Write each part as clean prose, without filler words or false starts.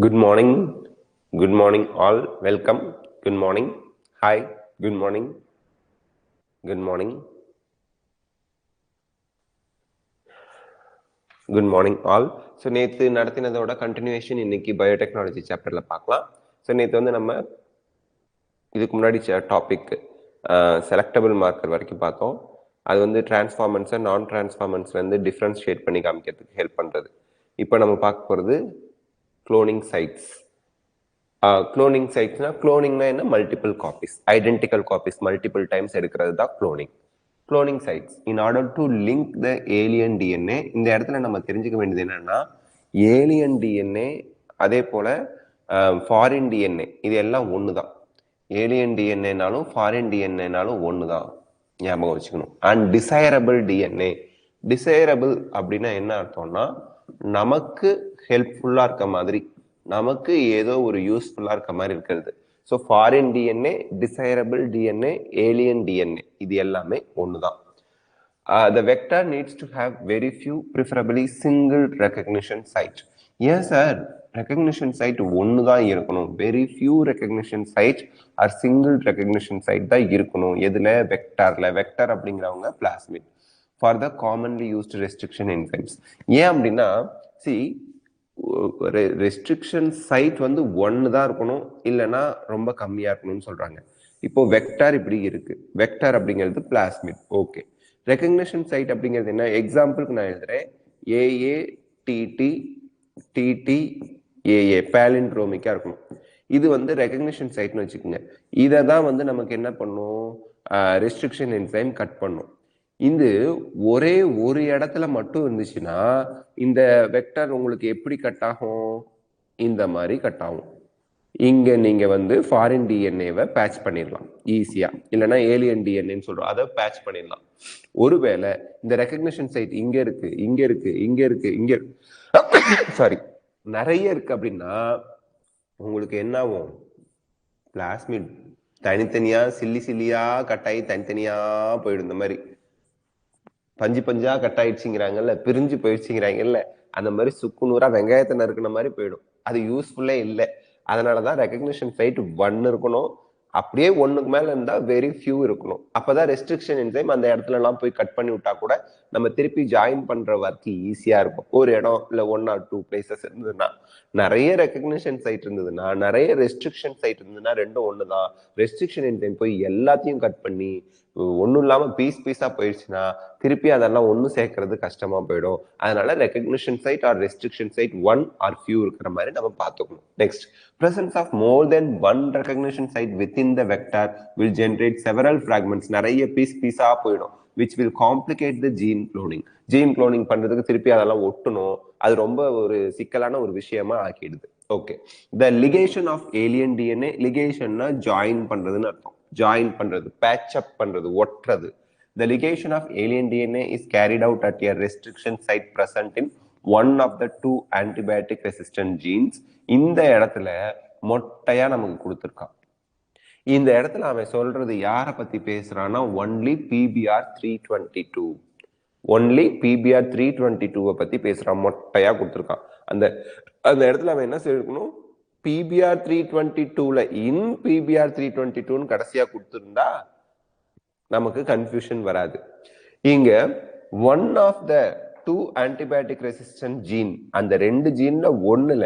Good morning. Good morning all. Welcome. Good morning. Hi. Good morning. Good morning. Good morning all. So நேற்று நடத்தினதோட continuation இன்னைக்கு biotechnology சாப்டரில் பார்க்கலாம். So நேற்று வந்து நம்ம இதுக்கு முன்னாடி டாபிக் செலக்டபிள் மார்க்கர் வரைக்கும் பார்த்தோம். அது வந்து டிரான்ஸ்ஃபார்மன்ஸை நான் டிரான்ஸ்ஃபார்மன்ஸ்லேருந்து டிஃப்ரென்ஷியேட் பண்ணி காமிக்கிறதுக்கு ஹெல்ப் பண்ணுறது. இப்போ நம்ம பார்க்க போகிறது குளோனிங் சைட்ஸ். குளோனிங் சைட்ஸ்னா குளோனிங்னா என்ன? Multiple copies, identical copies multiple times எடுக்கிறது தான் cloning. Cloning sites in order to link the alien DNA. இந்த இடத்துல நம்ம தெரிஞ்சுக்க வேண்டியது என்னன்னா, ஏலியன் டிஎன்ஏ அதே போல ஃபாரின் டிஎன்ஏ இது எல்லாம் ஒன்று தான். ஏலியன் டிஎன்ஏனாலும் ஃபாரின் டிஎன்ஏனாலும் ஒன்று தான், ஞாபகம் வச்சுக்கணும். And desirable DNA. டிசைரபிள் அப்படின்னா என்ன அர்த்தம்னா, நமக்கு ஹெல்ப்ஃபுல்லாக இருக்க மாதிரி, நமக்கு ஏதோ ஒரு யூஸ்ஃபுல்லாக இருக்க மாதிரி இருக்கிறது. So foreign DNA, desirable DNA, alien DNA இது எல்லாமே ஒன்று தான். The vector needs to have very few, preferably single recognition site. Yes sir, recognition site ஒன்று தான் இருக்கணும். Very few recognition site or single recognition site தான் இருக்கணும். எதுல? வெக்டார்ல. வெக்டார் அப்படிங்கிறவங்க plasmid for the commonly used restriction enzymes. ஏன் அப்படின்னா, restriction side வந்து ஒன்று தான் இருக்கணும், இல்லைன்னா ரொம்ப கம்மியாக இருக்கணும்னு சொல்றாங்க. இப்போ வெக்டார் இப்படி இருக்கு. வெக்டார் அப்படிங்கிறது பிளாஸ்மிட். ஓகே, ரெகக்னிஷன் சைட் அப்படிங்கிறது என்ன? எக்ஸாம்பிளுக்கு நான் எழுதுறேன், ஏஏ டிடி டிடி ஏஏ பேலிண்ட்ரோமிக்கா இருக்கணும். இது வந்து ரெகக்னிஷன் சைட்னு வச்சுக்கோங்க. இதை தான் வந்து நமக்கு என்ன பண்ணும்? ரெஸ்ட்ரிக்ஷன் என்சைம் கட் பண்ணும். இது ஒரே ஒரு இடத்துல மட்டும் இருந்துச்சுன்னா இந்த வெக்டர் உங்களுக்கு எப்படி கட் ஆகும்? இந்த மாதிரி கட் ஆகும். இங்க நீங்க வந்து ஃபாரின் டிஎன்ஏவை பேட்ச் பண்ணிடலாம் ஈஸியா, இல்லைன்னா ஏலியன் டிஎன்ஏன்னு சொல்றோம், அதை பேட்ச் பண்ணிடலாம். ஒருவேளை இந்த ரெகக்னிஷன் சைட் இங்க இருக்கு, இங்க இருக்கு, இங்க இருக்கு, இங்க சாரி நிறைய இருக்கு அப்படின்னா உங்களுக்கு என்ன ஆகும்? பிளாஸ்மிட் தனித்தனியா சில்லி சில்லியா கட்டாயி தனித்தனியா போயிடும். இந்த மாதிரி பஞ்சு பஞ்சா கட் ஆயிடுச்சுங்கிறாங்கல்ல, பிரிஞ்சு போயிடுச்சுங்கிறாங்கல்ல, அந்த மாதிரி சுக்குநூறா வெங்காயத்தை நறுக்கின மாதிரி போயிடும். அது யூஸ்ஃபுல்லே இல்லை. அதனாலதான் ரெகக்னிஷன் சைட் ஒன்னு இருக்கணும். அப்படியே ஒண்ணுக்கு மேல இருந்தா வெரி ஃபியூ இருக்கணும். அப்பதான் ரெஸ்ட்ரிக்ஷன் என்சைம் அந்த இடத்துல எல்லாம் போய் கட் பண்ணி விட்டா கூட நம்ம திருப்பி ஜாயின் பண்ற ஒர்க் ஈஸியா இருக்கும். ஒரு இடம் இல்ல 1 or 2 பிளேசஸ் இருந்ததுன்னா, நிறைய ரெகக்னிஷன் சைட் இருந்ததுன்னா, நிறைய ரெஸ்ட்ரிக்ஷன் சைட் இருந்ததுன்னா ரெண்டும் ஒண்ணுதான். ரெஸ்ட்ரிக்ஷன் என்சைம் போய் எல்லாத்தையும் கட் பண்ணி ஒன்றும் இல்லாம பீஸா போயிடுச்சுன்னா திருப்பி அதெல்லாம் ஒன்றும் சேர்க்கறது கஷ்டமா போயிடும். அதனால recognition site or restriction site 1 or few இருக்கிற மாதிரி நம்ம பார்த்துக்கணும். Next, presence of more than one recognition site within the vector will generate several fragments. நிறைய பீஸா போயிடும், which will complicate the gene cloning. Gene cloning பண்றதுக்கு திருப்பி அதெல்லாம் ஒட்டணும், அது ரொம்ப ஒரு சிக்கலான ஒரு விஷயமா ஆக்கிடுது. Okay, the ligation of alien DNA. லிகேஷன்னா ஜாயின் பண்றதுன்னு அர்த்தம். ஜாயின் பண்றது, பேட்ச் அப் பண்றது, ஒட்டுறது. The ligation of alien DNA is carried out at a restriction site present in one of the 2 antibiotic resistant genes. இந்த இடத்துல மொட்டையா நமக்கு கொடுத்துருக்கான். இந்த இடத்துல அவன் சொல்றது யாரை பத்தி பேசுறான்னா, ஒன்லி PBR 322, ஒன்லி PBR 322 பத்தி பேசுறான். மொட்டையா கொடுத்துருக்கான். அந்த இடத்துல அவன் என்ன செய்யணும்? PBR 322ல இன் PBR 322ன்னு கடைசியா கொடுத்துருந்தா நமக்கு கன்ஃபியூஷன் வராது. இங்க one of the 2 antibiotic resistant gene, அந்த 2 ஜீன்ல ஒண்ணுல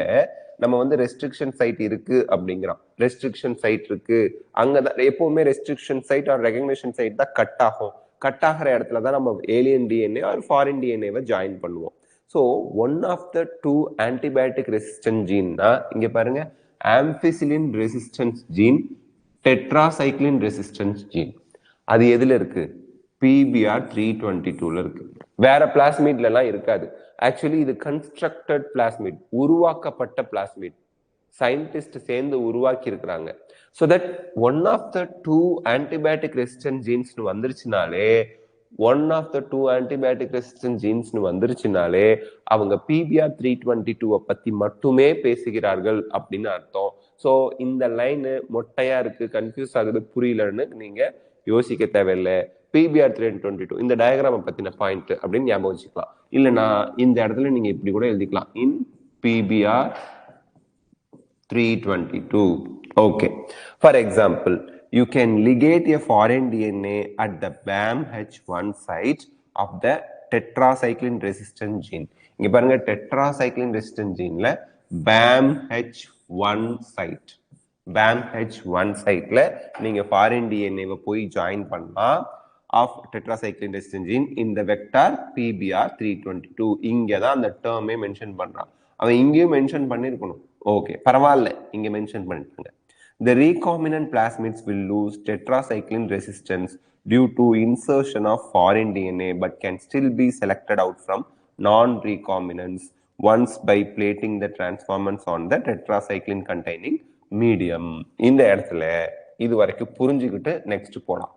நம்ம வந்து ரெஸ்ட்ரிக்ஷன் சைட் இருக்கு அப்படிங்கிறோம். ரெஸ்ட்ரிக்ஷன் சைட் இருக்கு, அங்கதான் எப்பவுமே restriction site or recognition site தான் கட் ஆகும். கட் ஆகிற இடத்துல தான் நம்ம ஏலியன் டிஎன்ஏ ஆர் ஃபாரின் டிஎன்ஏவை ஜாயின் பண்ணுவோம். So one of the 2 antibiotic resistant ஜீன்னா இங்க பாருங்க, ampicillin resistance gene, tetracycline resistance gene. அது எதுல இருக்கு? PBR 322ல இருக்கு. வேற பிளாஸ்மிட்ல எல்லாம் இருக்காது. ஆக்சுவலி இது கன்ஸ்ட்ரக்டட் பிளாஸ்மிட், உருவாக்கப்பட்ட பிளாஸ்மிட், சயின்டிஸ்ட் சேர்ந்து உருவாக்கி இருக்கிறாங்க. So that one of the 2 antibiotic resistant genes வந்துருச்சுனாலே, one of the 2 antibiotic resistant genes வந்துருச்சுனாலே அவங்க PBR 322 பத்தி மட்டுமே பேசுகிறார்கள் அப்படின்னு அர்த்தம். ஸோ இந்த லைன் மொட்டையா இருக்கு, கன்ஃபியூஸ் ஆகுது, புரியலன்னு நீங்க யோசிக்க தேவையில்லை. PBR 322 இந்த டயக்ராம பத்தின பாயிண்ட் அப்படின்னு ஞாபகம் வச்சுக்கலாம். இல்லைன்னா இந்த இடத்துல நீங்க இப்படி கூட எழுதிக்கலாம், இன் PBR 322. Okay. For example, you can ligate a foreign DNA at the BAMH1 site of the tetracycline resistant gene. இங்க பாருங்க tetracycline resistant geneல BAMH1 site. BAMH1 siteல நீங்க foreign DNA போய் join பண்ணா of tetracycline resistant gene in the vector PBR322. இங்க தான் அந்த term mention பண்றான். அவன் இங்கேயும் மென்ஷன் பண்ணிருக்கணும். ஓகே, பரவாயில்ல, இங்க மென்ஷன் பண்ணிட்டாங்க. The recombinant plasmids will lose tetracycline resistance due to insertion of foreign DNA but can still be selected out from non-recombinants once by plating the transformants on the tetracycline containing medium. இந்த இடத்துல இது வரைக்கும் புரிஞ்சுக்கிட்டு next போலாம்.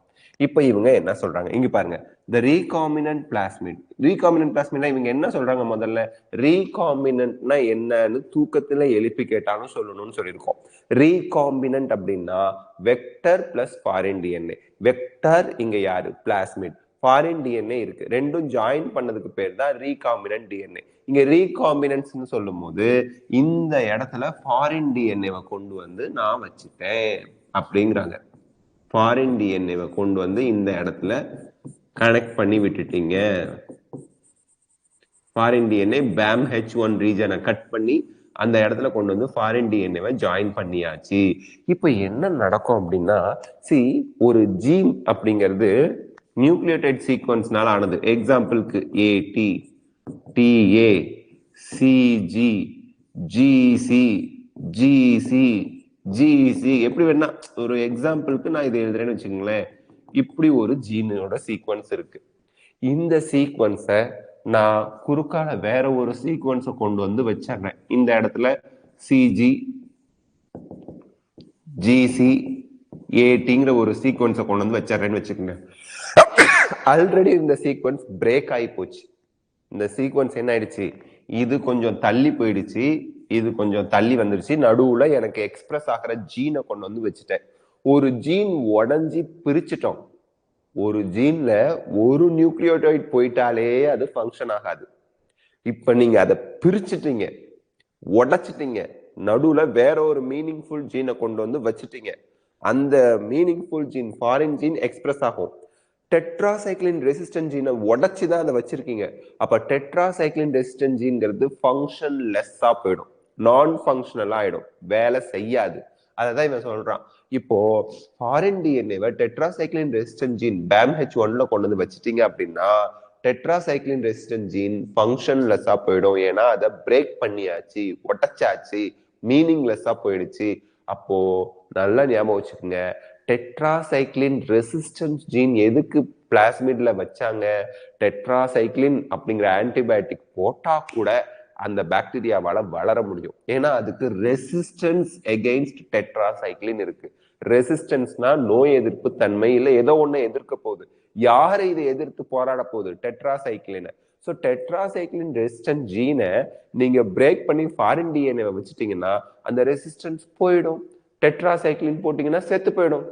இப்போ இவங்க என்ன சொல்றாங்க இங்க பாருங்க, the recombinant plasmid. recombinant plasmidனா இவங்க என்ன சொல்றாங்க, முதல்ல recombinantனா என்னன்னு தூக்கத்துல எழுப்பி கேட்டாலும் சொல்லணும்னு சொல்லியிருக்கோம். recombinant அப்படின்னா vector plus foreign DNA. Vector இங்க யாரு, பிளாஸ்மிட். ஃபாரின் டிஎன்ஏ இருக்கு, ரெண்டும் ஜாயின் பண்ணதுக்கு பேர் தான் recombinant டிஎன்ஏ. இங்க ரீகாம்பினன்ட்ஸ்னு சொல்லும் போது இந்த இடத்துல ஃபாரின் டிஎன்ஏவை கொண்டு வந்து நான் வச்சுட்டேன் அப்படிங்கிறாங்க. ஃபாரின் டிஎன்ஏவை கொண்டு வந்து இந்த இடத்துல கனெக்ட் பண்ணி விட்டுட்டீங்க. ஃபாரின் டிஎன்ஏ BAMH1 ரீஜனை கட் பண்ணி அந்த இடத்துல கொண்டு வந்து ஃபாரின் டிஎன்ஏவை ஜாயின் பண்ணியாச்சு. இப்போ என்ன நடக்கும் அப்படின்னா, சி ஒரு ஜீன் அப்படிங்கிறது நியூக்ளியோடைட் சீக்வன்ஸ்னால ஆனது. எக்ஸாம்பிளுக்கு AT, TA, CG, GC, GC, GC, எப்படி வேணா ஒரு எக்ஸாம்பிளுக்கு நான் இதை எழுதுறேன்னு வச்சுக்கோங்களேன். இப்படி ஒரு ஜீனோட சீக்வன்ஸ் இருக்கு. இந்த சீக்வன்ஸை நான் குறுக்கால வேற ஒரு சீக்வன்ஸை கொண்டு வந்து வச்சிடுறேன். இந்த இடத்துல CG, GC, ATங்கிற ஒரு சீக்வன்ஸை கொண்டு வந்து வச்சிடுறேன்னு வச்சுக்கோங்க. ஆல்ரெடி இந்த சீக்வன்ஸ் பிரேக் ஆகி போச்சு. இந்த சீக்வன்ஸ் என்ன ஆயிடுச்சு, இது கொஞ்சம் தள்ளி போயிடுச்சு, இது கொஞ்சம் தள்ளி வந்துருச்சு. நடுவுல எனக்கு எக்ஸ்பிரஸ் ஆகிற ஜீனை கொண்டு வந்து வச்சுட்டேன். ஒரு ஜீன் உடஞ்சி பிரிச்சுட்டோம். ஒரு ஜீன்ல ஒரு நியூக்ளியோடைட் போயிட்டாலே அது ஃபங்க்ஷன் ஆகாது. இப்ப நீங்க அதை பிரிச்சுட்டீங்க, உடைச்சிட்டீங்க, நடுவுல வேற ஒரு மீனிங்ஃபுல் ஜீனை கொண்டு வந்து வச்சுட்டீங்க. அந்த meaningful gene foreign gene express ஆகும். டெட்ராசைக்ளின் ரெசிஸ்டன்ட் ஜீனை உடைச்சு தான் அதை வச்சிருக்கீங்க. அப்ப டெட்ராசைக்ளின் ரெசிஸ்டன்ட் ஜீன்ங்கிறது ஃபங்க்ஷன் லெஸ்ஸா போயிடும், நான் ஃபங்க்ஷனலா ஆயிடும், வேலை செய்யாது. அதான் இவன் சொல்றான். இப்போ ஃபாரின் டிஎன்ஏவை டெட்ராசைக்ளின் ரெசிஸ்டன்ட் ஜீன் BAMH1ல கொண்டு வந்து வச்சிட்டீங்க அப்படின்னா டெட்ராசைக்ளின் ரெசிஸ்டன்ட் ஜீன் ஃபங்க்ஷன்லெஸ்ஸா போயிடும். ஏன்னா அதை பிரேக் பண்ணியாச்சு, உடைச்சாச்சு, மீனிங்லெஸ்ஸா போயிடுச்சு. அப்போ நல்லா ஞாபகம் வச்சுக்கோங்க, டெட்ராசைக்ளின் ரெசிஸ்டன்ஸ் ஜீன் எதுக்கு பிளாஸ்மிட்ல வச்சாங்க? டெட்ராசைக்ளின் அப்படிங்கிற ஆன்டிபயோட்டிக் போட்டா கூட அந்த பாக்டீரியாவால வளர முடியும். ஏன்னா அதுக்கு ரெசிஸ்டன்ஸ் எகெயின்ஸ்ட் டெட்ராசைக்ளின் இருக்கு. ரெசிஸ்டன்ஸ்னா நோய் எதிர்ப்பு தன்மை, இல்ல ஏதோ ஒண்ணு எதிர்க்க போகுது. யாரு இதை எதிர்த்து போராட போகுது? டெட்ராசைக்ளினை. ஸோ டெட்ராசைக்ளின் ரெசிஸ்டன்ட் ஜீனை நீங்க பிரேக் பண்ணி ஃபாரின் டிஎன்ஏவை வச்சுட்டீங்கன்னா அந்த ரெசிஸ்டன்ஸ் போயிடும். டெட்ராசைக்ளின் போட்டீங்கன்னா செத்து போயிடும்.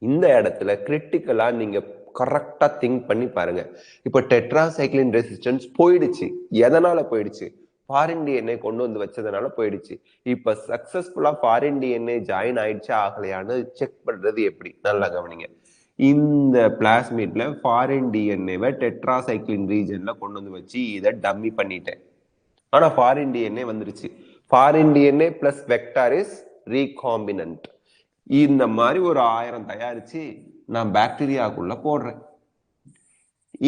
இந்த இடத்துல கிரிட்டிக்கலா நீங்க கரெக்டா திங்க் பண்ணி பாருங்க. இப்போ டெட்ராசைக்ளின் ரெசிஸ்டன்ஸ் போயிடுச்சு. எதனால போயிடுச்சு? ஃபாரின் டிஎன்ஏ கொண்டு வந்து வச்சதுனால போயிடுச்சு. இப்ப சக்சஸ்ஃபுல்லா ஃபாரின் டிஎன்ஏ ஜாயின் ஆயிடுச்சா ஆகலையான்னு செக் பண்றது எப்படி? நல்லா கவனிங்க. இந்த பிளாஸ்மிட்ல ஃபாரின் டிஎன்ஏவை டெட்ராசைக்ளின் ரீஜன்ல கொண்டு வந்து வச்சு இதை டம்மி பண்ணிட்டேன். ஆனா ஃபாரின் டிஎன்ஏ வந்துருச்சு. Foreign DNA plus vector is recombinant. இந்த மாதிரி ஒரு 1000 தயாரிச்சு நான் பாக்டீரியாக்குள்ள போடுறேன்.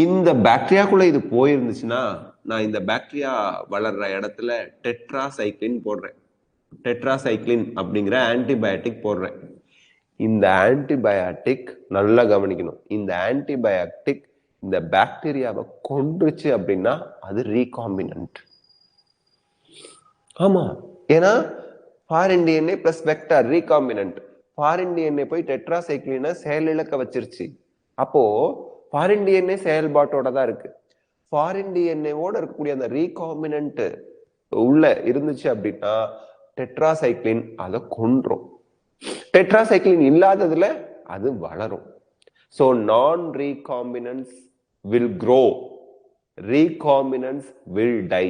இந்த பாக்டீரியாக்குள்ள இது போயிருந்துச்சுன்னா நான் இந்த பாக்டீரியா வளர்ற இடத்துல டெட்ராசைக்ளின் போடுறேன். டெட்ராசைக்ளின் அப்படிங்கிற ஆன்டிபயோட்டிக் போடுறேன். இந்த ஆன்டிபயோட்டிக் நல்லா கவனிக்கணும். இந்த ஆன்டிபயோட்டிக் இந்த பாக்டீரியாவை கொன்றுச்சு அப்படின்னா அது ரீகாம்பினன்ட். ஆமா, ஏன்னா foreign DNA plus vector recombinant. Foreign DNA போய் டெட்ராசைக்ளினை செயலிழக்க வச்சிருச்சு. அப்போ ஃபாரின் டிஎன்ஏ செயல்பாட்டோட தான் இருக்கு. ஃபாரின் டிஎன்ஏவோட இருக்கக்கூடிய அந்த ரீகாம்பினன்ட் உள்ள இருந்துச்சு அப்படின்னா டெட்ராசைக்ளின் அதை கொன்றும். டெட்ராசைக்ளின் இல்லாததுல அது வளரும். ஸோ நான் ரீகாம்பினன்ஸ் வில் grow, ரீகாம்பினன்ஸ் வில் டை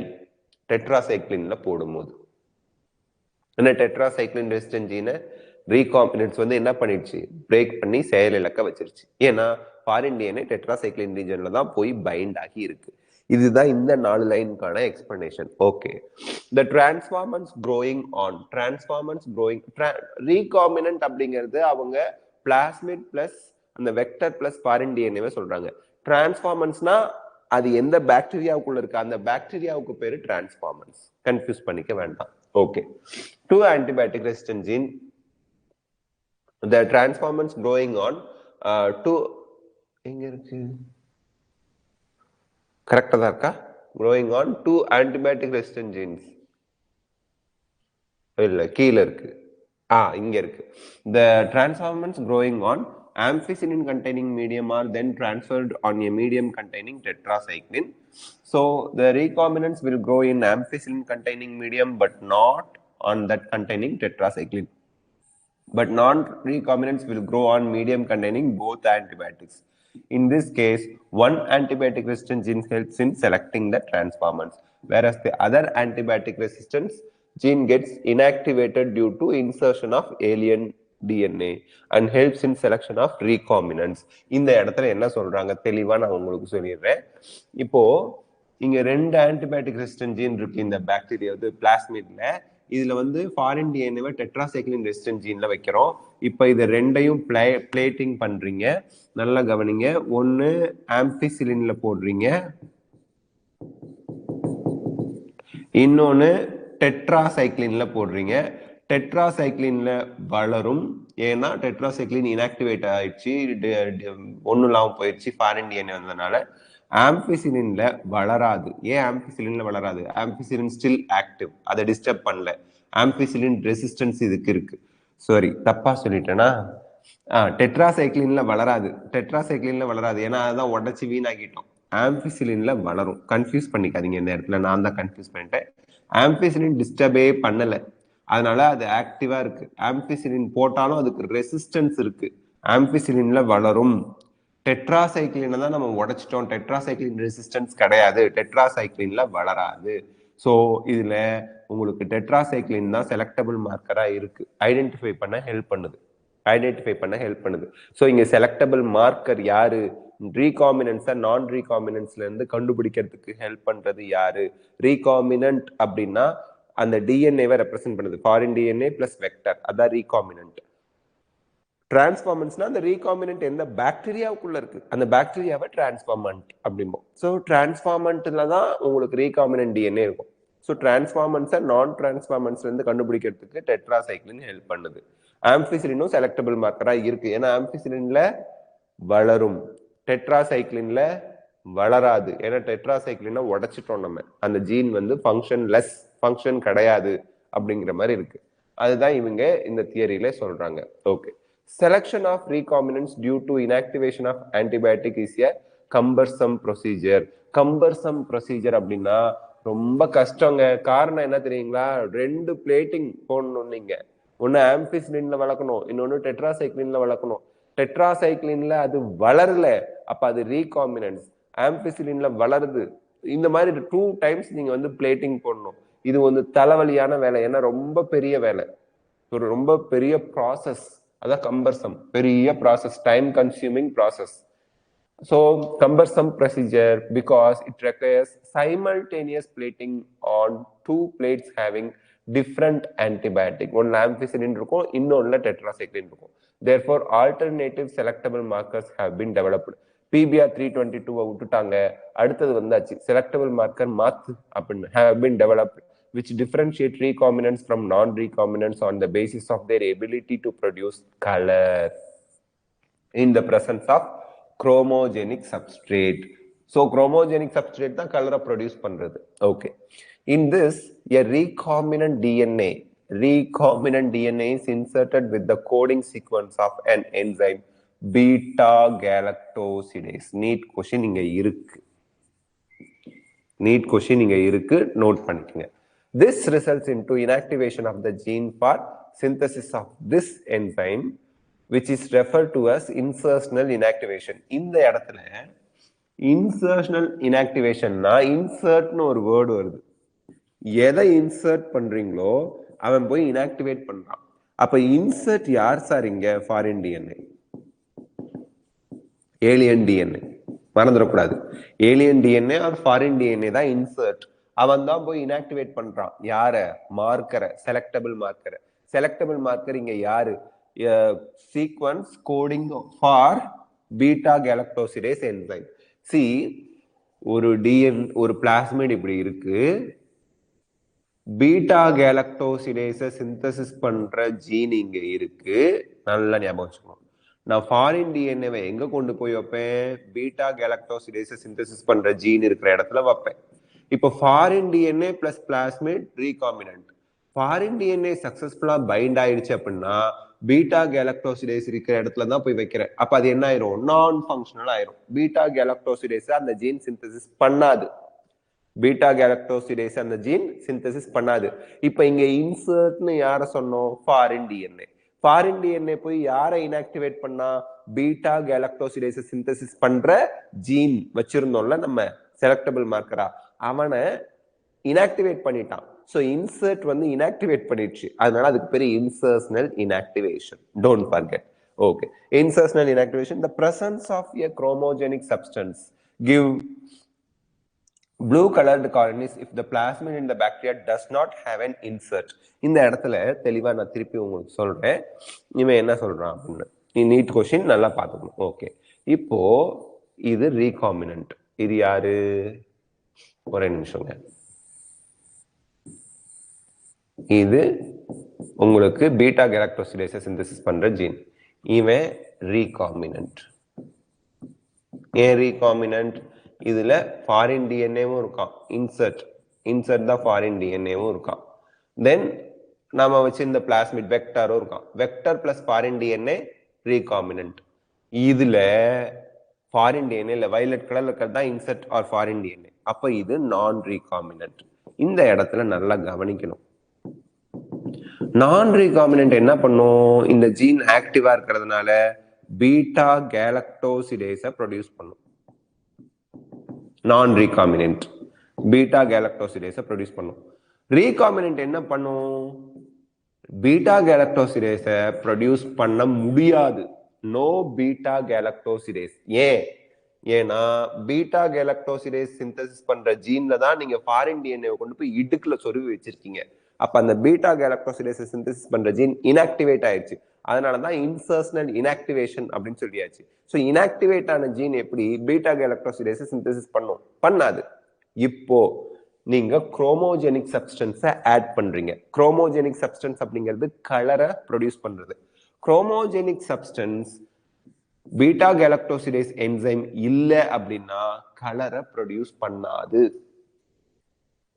டெட்ராசைக்ளின்ல போடும்போது. என்ன டெட்ராசைக்ளின் ரெசிஸ்டன்ட் ஜீனை ரீகாம்பினன்ஸ் வந்து என்ன பண்ணிடுச்சு, பிரேக் பண்ணி செயலிழக்க வச்சிருச்சு. ஏன்னா ஃபாரின் டிஎன்ஏ டெட்ராசைக்ளின் ரீஜன்ல தான் போய் பைண்ட் ஆகி இருக்கு. இதுதான் இந்த 4 லைனுக்கான explanation. Okay, the transformants growing on transformants growing recombinant அப்படிங்கிறது அவங்க பிளாஸ்மிட் பிளஸ் அந்த வெக்டர் பிளஸ் ஃபாரின் டிஎன்ஏவை சொல்றாங்க. டிரான்ஸ்ஃபார்மன்ஸ்னா அது எந்த பாக்டீரியாவுக்குள்ள இருக்கு, அந்த பாக்டீரியாவுக்கு பேரு டிரான்ஸ்ஃபார்மன்ஸ். கன்ஃபியூஸ் பண்ணிக்க வேண்டாம். Okay, 2 antibiotic resistant gene, the transformants growing on two எங்க இருக்கு, கரெக்டா தான் இருக்கா, growing on 2 antibiotic resistant genes. இல்ல கீழ இருக்கு, இங்க இருக்கு. The transformants growing on ampicillin containing medium are then transferred on a medium containing tetracycline. So the recombinants will grow in ampicillin containing medium but not on that containing tetracycline. But non-recombinants will grow on medium containing both antibiotics. In this case, one antibiotic resistant gene helps in selecting the transformants, whereas the other antibiotic resistance gene gets inactivated due to insertion of alien DNA and helps in selection of recombinants. இந்த இடத்துல என்ன சொல்றாங்க தெளிவா நான் உங்களுக்கு சொல்லிடுறேன். இப்போ இங்க 2 ஆன்டிபயோட்டிக் ரெசிஸ்டன்ட் ஜீன் இருக்கு இந்த பாக்டீரியா வந்து பிளாஸ்மிட்ல. இதுல வந்து ஃபாரின் டிஎன்ஏவை டெட்ராசைக்ளின் ரெசிஸ்டன்ட் ஜீன்ல வைக்கிறோம். இப்போ இது ரெண்டையும் பிளேட்டிங் பண்றீங்க, நல்லா கவனிங்க. ஒன்னு ஆம்பிசிலின்ல போடுறீங்க, இன்னொன்னு டெட்ராசைக்ளின்ல போடுறீங்க. டெட்ராசைக்ளின்ல வளரும், ஏன்னா டெட்ராசைக்ளின் இன்ஆக்டிவேட் ஆயிடுச்சு, ஒன்னும் இல்லாம போயிடுச்சு ஃபாரின் டிஎன்ஏ வந்ததுனால. ஆம்பிசிலின்ல வளராது. ஏன் ஆம்பிசிலின்ல வளராது? ஆம்பிசிலின் ஸ்டில் ஆக்டிவ், அதை டிஸ்டர்ப் பண்ணல. ஆம்பிசிலின் ரெசிஸ்டன்ஸ் இதுக்கு இருக்கு. சாரி, தப்பா சொல்லிட்டேனா? டெட்ராசைக்ளின்ல வளராது. டெட்ராசைக்ளின்ல வளராது ஏன்னா அதான் உடச்சி வீணாக்கிட்டோம். ஆம்பிசிலின்ல வளரும். கன்ஃபியூஸ் பண்ணிக்காதீங்க இந்த இடத்துல, நான் தான் கன்ஃபியூஸ் பண்ணிட்டேன். ஆம்பிசிலின் டிஸ்டர்பே பண்ணல, அதனால அது ஆக்டிவா இருக்கு. ஆம்பிசிலின் போட்டாலும் அதுக்கு ரெசிஸ்டன்ஸ் இருக்கு. ஆம்பிசிலின்ல வளரும். டெட்ராசைக்ளினை தான் நம்ம உடைச்சிட்டோம், டெட்ராசைக்ளின் ரெசிஸ்டன்ஸ் கிடையாது, டெட்ராசைக்ளின்ல வளராது. ஸோ இதுல உங்களுக்கு டெட்ராசைக்ளின் தான் செலக்டபிள் மார்க்கரா இருக்கு, ஐடென்டிஃபை பண்ண ஹெல்ப் பண்ணுது. ஸோ இங்க செலக்டபிள் மார்க்கர் யாரு? ரீகாமினன்ஸா நான் ரீகாமினன்ஸ்ல இருந்து கண்டுபிடிக்கிறதுக்கு ஹெல்ப் பண்றது யாரு? ரீகாமினன்ட் அப்படின்னா அந்த டிஎன்ஏவை ரெப்ரசென்ட் பண்ணுது, ஃபாரின் டிஎன்ஏ பிளஸ் வெக்டர், அதான் ரீகாமினன்ட். டிரான்ஸ்ஃபார்மன்ட்ஸ்னா அந்த ரீகாமினன்ட் எந்த பாக்டீரியாவுக்குள்ள இருக்கு, அந்த பாக்டீரியாவை டிரான்ஸ்ஃபார்மன்ட் அப்படிம்போம். ஸோ டிரான்ஸ்ஃபார்மன்ட்ல தான் உங்களுக்கு ரீகாமினன்ட் டிஎன்ஏ இருக்கும். ஸோ டிரான்ஸ்ஃபார்மன்ஸை நான் டிரான்ஸ்ஃபார்மன்ஸ்ல இருந்து கண்டுபிடிக்கிறதுக்கு டெட்ராசைக்ளின் ஹெல்ப் பண்ணுது. ஆம்பிசிலினும் செலக்டபிள் மார்க்கரா இருக்கு, ஏன்னா ஆம்பிசிலின்ல வளரும், டெட்ராசைக்ளின்ல வளராது. ஏன்னா டெட்ராசைக்ளினை உடைச்சிட்டோம் நம்ம, அந்த ஜீன் வந்து ஃபங்க்ஷன் கிடையாது அப்படிங்கிற மாதிரி இருக்கு. அதுதான் இவங்க இந்த தியரியில சொல்றாங்க. Okay, selection of recombinants due to inactivation of antibiotic is a cumbersome procedure. cumbersome procedure அப்படின்னா ரொம்ப கஷ்டங்க. காரணம் என்ன தெரியுங்களா? 2 பிளேட்டிங் போடணும். நீங்க ஒன்னு ஆம்பிசிலின்ல வளர்க்கணும், இன்னொன்னு டெட்ராசைக்ளின்ல வளர்க்கணும். டெட்ராசைக்ளின்ல அது வளரல, அப்ப அது ரீகாம்பினன்ஸ். ஆம்பிசிலின்ல வளருது. இந்த மாதிரி 2 டைம்ஸ் நீங்க வந்து பிளேட்டிங் போடணும். இது வந்து தலைவலியான வேலை, ஏன்னா ரொம்ப பெரிய வேலை, ஒரு ரொம்ப பெரிய ப்ராசஸ். அதான் கம்பர்சம், பெரிய process, time consuming process. So cumbersome procedure because it requires simultaneous plating on 2 plates having different antibiotic. one ampicillin இருக்கும், இன்னொன்னுல tetracycline இருக்கும். Therefore alternative selectable markers have been developed. PBR 322 விட்டுட்டாங்க, அடுத்தது வந்தாச்சு selectable marker மாத்து அப்படின்னு have been developed which differentiate recombinants from non-recombinants on the basis of their ability to produce color in the presence of chromogenic substrate. So chromogenic substrate தான் color produce பண்றது. Okay, in this a recombinant DNA is inserted with the coding sequence of an enzyme beta galactosidase. NEET question இங்க இருக்கு, note பண்ணிக்கங்க. This results into inactivation of the gene for synthesis of this enzyme, which is referred to as insertional inactivation. இந்த இடத்துல insertional inactivation னா இன்சர்ட்னு ஒரு word வருது. எதை insert பண்றீங்களோ அவன் போய் இன்ஆக்டிவேட் பண்றான். அப்ப இன்சர்ட் யார் சார் இங்க? Foreign DNA, alien DNA. மறந்துடக்கூடாது, alien DNA or foreign DNA தான் இன்சர்ட். அவன் தான் போய் இன்ஆக்டிவேட் பண்றான். யார? மார்க்கரை, செலக்டபிள் மார்க்கரை. செலக்டபிள் மார்க்கர் இங்க யாரு? Sequence coding for beta galactosidase enzyme. சி, ஒரு பிளாஸ்மிட் இப்படி இருக்கு, பீட்டா கேலக்டோசிடேஸை சிந்தசிஸ் பண்ற ஜீன் இங்க இருக்கு. நல்லா ஞாபகம் வச்சுக்கணும். நான் ஃபாரின் டிஎன்ஏவை எங்க கொண்டு போய் வைப்பேன்? பீட்டா கேலக்டோசிடேஸை சிந்தசிஸ் பண்ற ஜீன் இருக்கிற இடத்துல வைப்பேன். இப்போ foreign DNA plus plasmid recombinant. Foreign DNA சக்சஸ்ஃபுல்லா பைண்ட் ஆயிடுச்சு அப்படின்னா பீட்டா கேலக்டோசிடேஸ் இருக்கிற இடத்துல தான் போய் வைக்கிறேன். அப்ப அது என்ன ஆயிரும்? நான் ஃபங்க்ஷனல் ஆயிரும். பீட்டா கேலக்டோசிடேஸ் அந்த ஜீன் சிந்தசிஸ் பண்ணாது. பீட்டா கேலக்டோசிடேஸ் அந்த ஜீன் சிந்தசிஸ் பண்ணாது. இப்ப இங்க இன்சர்ட்னு யார சொன்னோம்? Foreign DNA. ஃபாரின் டிஎன்ஏ போய் யாரை இன்ஆக்டிவேட் பண்ணா? பீட்டா கேலக்டோசிடேஸ் சிந்தசிஸ் பண்ற ஜீன் வச்சிருந்தோம்ல நம்ம செலக்டபிள் மார்க்கரா, அவனை இன்ஆக்டிவேட் பண்ணிட்டான். சோ இன்சர்ட் வந்து இன்ஆக்டிவேட் பண்ணிடுச்சு. அதனால அதுக்கு பேரு இன்சர்ஷனல் inactivation. Don't forget. Okay, இன்சர்ஷனல் inactivation. the presence of a chromogenic substance give blue colored colonies if the plasmid in the bacteria does not have an insert. இந்த இடத்துல தெளிவா நான் திருப்பி உங்களுக்கு சொல்றேன், இவன் என்ன சொல்றான் அப்படின்னு. நீட் கொஸ்டின் நல்லா பார்த்துக்கணும். ஓகே, இப்போ இது ரீகாம்பினன்ட். இது யாரு? ஒரே நிமிஷங்க. இது உங்களுக்கு பீட்டா கேலக்டோசிடேஸை சிந்தசிஸ் பண்ற ஜீன். இவன் ரீகாம்பினன்ட். ஏன் ரீகாம்பினன்ட்? இதுல ஃபாரின் டிஎன்ஏவும் இருக்கான். இன்சர்ட் தான் ஃபாரின் டிஎன்ஏவும் இருக்கான். தென் நாம வச்சிருந்த பிளாஸ்மிட் வெக்டரும் இருக்கான். Vector plus foreign DNA recombinant. இதுல ஃபாரின் டிஎன்ஏ இல்ல, வயலட் கலர்ல இருக்கிறது தான் இன்சர்ட் ஆர் ஃபாரின் டிஎன்ஏ. அப்ப இது நான் ரீகாம்பினன்ட். இந்த இடத்துல நல்லா கவனிக்கணும். நான் ரீகாம்பினன்ட் என்ன பண்ணும்? இந்த ஜீன் ஆக்டிவா இருக்கிறதுனால பீட்டா கேலக்டோசிடேஸை ப்ரொடியூஸ் பண்ணும். நான் ரீகாம்பினன்ட் பீட்டா கேலக்டோசிடேஸை ப்ரொடியூஸ் பண்ணும். ரீகாம்பினன்ட் என்ன பண்ணும்? பீட்டா கேலக்டோசிடேஸை ப்ரொடியூஸ் பண்ண முடியாது. No beta galactosidase. ஏன்னா பீட்டா கேலக்டோசிடேஸ் சிந்தசிஸ் பண்ற ஜீன்ல தான் நீங்க ஃபாரின் டிஎன்ஏ கொண்டு போய் இடுக்குல சொருவி வச்சிருக்கீங்க. அப்ப அந்த பீட்டா கேலக்டோசிடேஸ் சிந்தசிஸ் பண்ற ஜீன் இன்ஆக்டிவேட் ஆயிடுச்சு. அதனாலதான் இன்சர்ஷனல் இன்ஆக்டிவேஷன் அப்படின்னு சொல்லியாச்சு. சோ இன்ஆக்டிவேட் ஆன ஜீன் எப்படி பீட்டா கேலக்டோசிடேஸ் சிந்தசிஸ் பண்ணும்? பண்ணாது. இப்போ நீங்க குரோமோஜெனிக் சப்ஸ்டன்ஸை ஆட் பண்றீங்க. குரோமோஜெனிக் சப்ஸ்டன்ஸ் அப்படிங்கிறது கலரை ப்ரொடியூஸ் பண்றது. குரோமோஜெனிக் சப்ஸ்டன்ஸ் பீட்டா கேலக்டோசிடேஸ் என்சைம் இல்ல அப்படின்னா கலரை ப்ரொடியூஸ் பண்ணாது.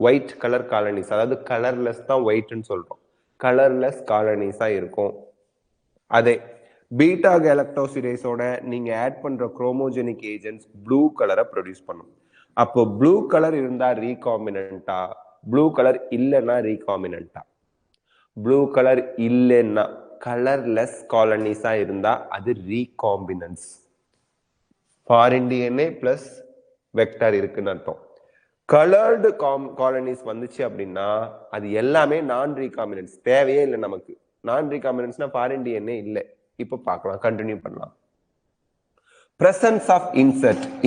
ஒயிட் கலர் காலனிஸ், அதாவது கலர்லெஸ் தான் ஒயிட்னு சொல்றோம். கலர்லெஸ் காலனிஸா இருக்கும். அதே பீட்டா கேலக்டோசிடேஸோட நீங்க ஆட் பண்ற குரோமோஜெனிக் ஏஜென்ட்ஸ் ப்ளூ கலரை ப்ரொடியூஸ் பண்ணும். அப்போ ப்ளூ கலர் இருந்தா ரீகாம்பினன்ட்டா, ப்ளூ கலர் இல்லைன்னா ரீகாம்பினன்ட்டா? ப்ளூ கலர் இல்லைன்னா, கலர்லெஸ் காலனிஸா இருந்தா அது ரீகாம்பினன்ஸ். ஃபாரின் டிஎன்ஏ பிளஸ் வெக்டர் இருக்குன்னு அர்த்தம். கலர்டு காலனிஸ் வந்துச்சு அப்படின்னா அது எல்லாமே நான் ரீகாம்பினன்ஸ். தேவையே இல்லை நமக்கு. நான் ரீகாம்பினன்ஸ்னா ஃபாரின் டிஎன்ஏ இல்லை. இப்போ பார்க்கலாம், கண்டினியூ பண்ணலாம். presence of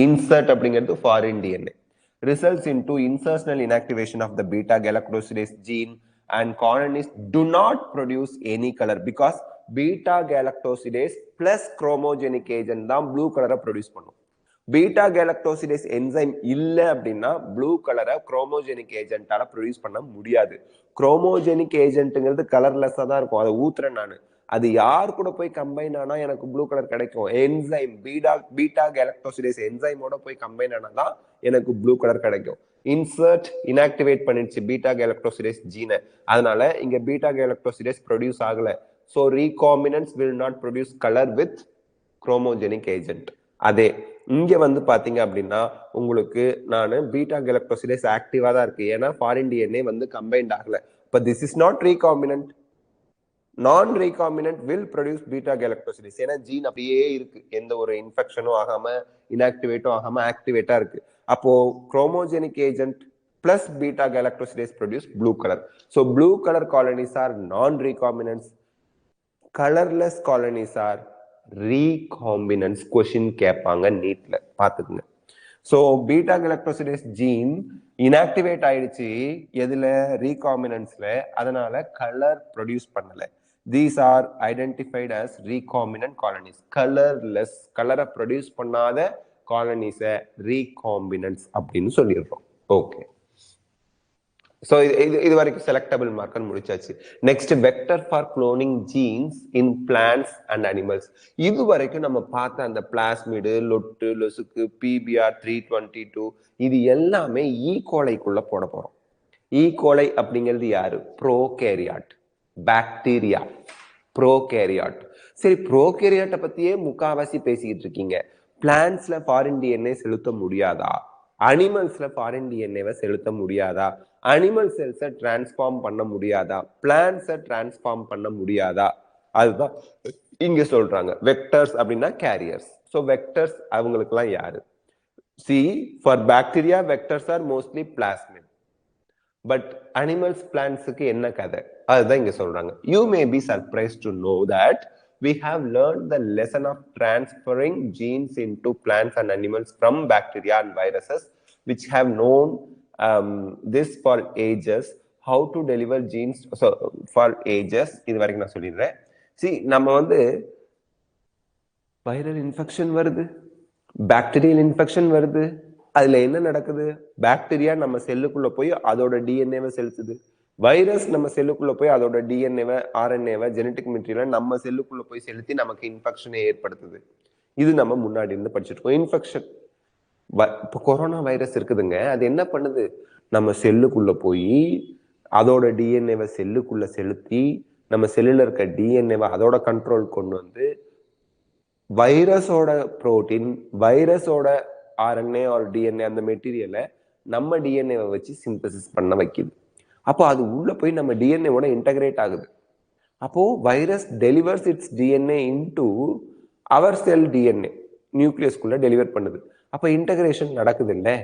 insert அப்படிங்கிறது foreign DNA results into insertional inactivation of the beta galactosidase gene and colonies do not produce any color because beta galactosidase plus chromogenic agent தான் ப்ளூ கலரை produce பண்ணும். Beta galactosidase enzyme இல்ல அப்படின்னா blue கலரை குரோமோஜெனிக் ஏஜென்ட்டால produce பண்ண முடியாது. குரோமோஜெனிக் ஏஜென்ட்ங்கிறது கலர்லெஸ்ஸா தான் இருக்கும். அதை ஊத்துறேன் நான், அது யார் கூட போய் கம்பைன் ஆனா எனக்கு ப்ளூ கலர் கிடைக்கும்? என்சைம் பீட்டா கேலக்டோசிடேஸ் என்சைமோட போய் கம்பைன் ஆனா தான் எனக்கு ப்ளூ கலர் கிடைக்கும். இன்சர்ட் இன்ஆக்டிவேட் பண்ணிடுச்சு பீட்டா கேலக்டோசிடேஸ் ஜீனை, அதனால இங்க பீட்டா கேலக்டோசிடேஸ் ப்ரொடியூஸ் ஆகல. So recombinants will not produce colour with chromogenic agent. அதே இங்க வந்து பாத்தீங்க அப்படின்னா உங்களுக்கு நான் பீட்டா கேலக்டோசிடேஸ் ஆக்டிவா தான் இருக்கு, ஏன்னா ஃபாரின் டிஎன்ஏ வந்து கம்பைன்ட் ஆகல. But this is not recombinant. Non recombinant will produce beta galactosidase. ஏன்னா ஜீன் அப்படியே இருக்கு, எந்த ஒரு இன்ஃபெக்ஷனும் ஆகாம இன்ஆக்டிவேட்டும் ஆகாம ஆக்டிவேட்டா இருக்கு. அப்போ குரோமோஜெனிக் agent plus beta galactosidase produce blue color. So blue color colonies are non-recombinants. Colorless colonies are recombinants. Question கேட்பாங்க நீட்ல பாத்துக்குங்க. So beta galactosidase gene inactivate ஆயிடுச்சு எதுல recombinantsல, அதனால color produce பண்ணல. These are identified as recombinant colonies. Colorless, color produce பண்ணாத colonies recombinants அப்படின்னு சொல்லிடுறோம். Okay, so இது வரைக்கும் செலக்டபிள் மார்க்கர் முடிச்சாச்சு. Next vector for cloning jeans in plants and animals. இது வரைக்கும் நம்ம பார்த்த அந்த பிளாஸ்மிடு, லொட்டு, லொசுக்கு, PBR 322 இது எல்லாமே ஈகோலைக்குள்ள போட போறோம். ஈகோலை அப்படிங்கிறது யாரு? Prokaryote, bacteria, prokaryote. சரி, ப்ரோகேரியாட்டை பத்தியே முக்காவாசி பேசிக்கிட்டு இருக்கீங்க. பிளான்ட்ஸ்ல ஃபாரின் டிஎன்ஏ செலுத்த முடியாதா? அனிமல்ஸ்ல ஃபாரின் டிஎன்ஏவை செலுத்த முடியாதா? அனிமல் செல்ஸை டிரான்ஸ்ஃபார்ம் பண்ண முடியாதா? பிளான்ட்ஸை டிரான்ஸ்ஃபார்ம் பண்ண முடியாதா? அதுதான் இங்க சொல்றாங்க. வெக்டர்ஸ் அப்படின்னா கேரியர்ஸ். ஸோ வெக்டர்ஸ் அவங்களுக்குலாம் யாரு? See, for bacteria, vectors are mostly plasmid. But animals, plants-க்கு என்ன கதை? அதுதான் இங்க சொல்றாங்க. You may be surprised to know that we have learned the lesson of transferring genes into plants and animals from bacteria and viruses, which have known this for ages. How to deliver genes, so for ages, இது வரைக்கும் நான் சொல்லிடுறேன். See, நம்ம வந்து viral infection வருது, bacterial infection வருது. அதுல என்ன நடக்குது? பாக்டீரியா நம்ம செல்லுக்குள்ள போய் அதோட டிஎன்ஏவை செலுத்துது. வைரஸ் நம்ம செல்லுக்குள்ள போய் அதோட டிஎன்ஏவை, ஆர்என்ஏவை, ஜெனட்டிக் மெட்டீரியல் நம்ம செல்லுக்குள்ள போய் செலுத்தி நமக்கு இன்ஃபெக்ஷனை ஏற்படுத்துது. இது நம்ம முன்னாடி இருந்து படிச்சிருக்கோம். இன்ஃபெக்ஷன், இப்போ கொரோனா வைரஸ் இருக்குதுங்க, அது என்ன பண்ணுது? நம்ம செல்லுக்குள்ள போய் அதோட டிஎன்ஏவை செல்லுக்குள்ள செலுத்தி நம்ம செல்லுல இருக்க டிஎன்ஏவை அதோட கண்ட்ரோல் கொண்டு வந்து வைரஸோட புரோட்டீன், வைரஸோட ஆர்என்ஏ ஆர் டிஎன்ஏ அந்த மெட்டீரியலை நம்ம டிஎன்ஏவை வச்சு சிந்தசிஸ் பண்ண வைக்குது. அப்போ அது உள்ள போய் நம்ம டிஎன்ஏவோட இன்டகிரேட் ஆகுது. அப்போ virus delivers its DNA into our cell DNA, நியூக்ளியஸ்குள்ள டெலிவர் பண்ணுது. அப்போ இன்டகிரேஷன் நடக்குது இல்லை?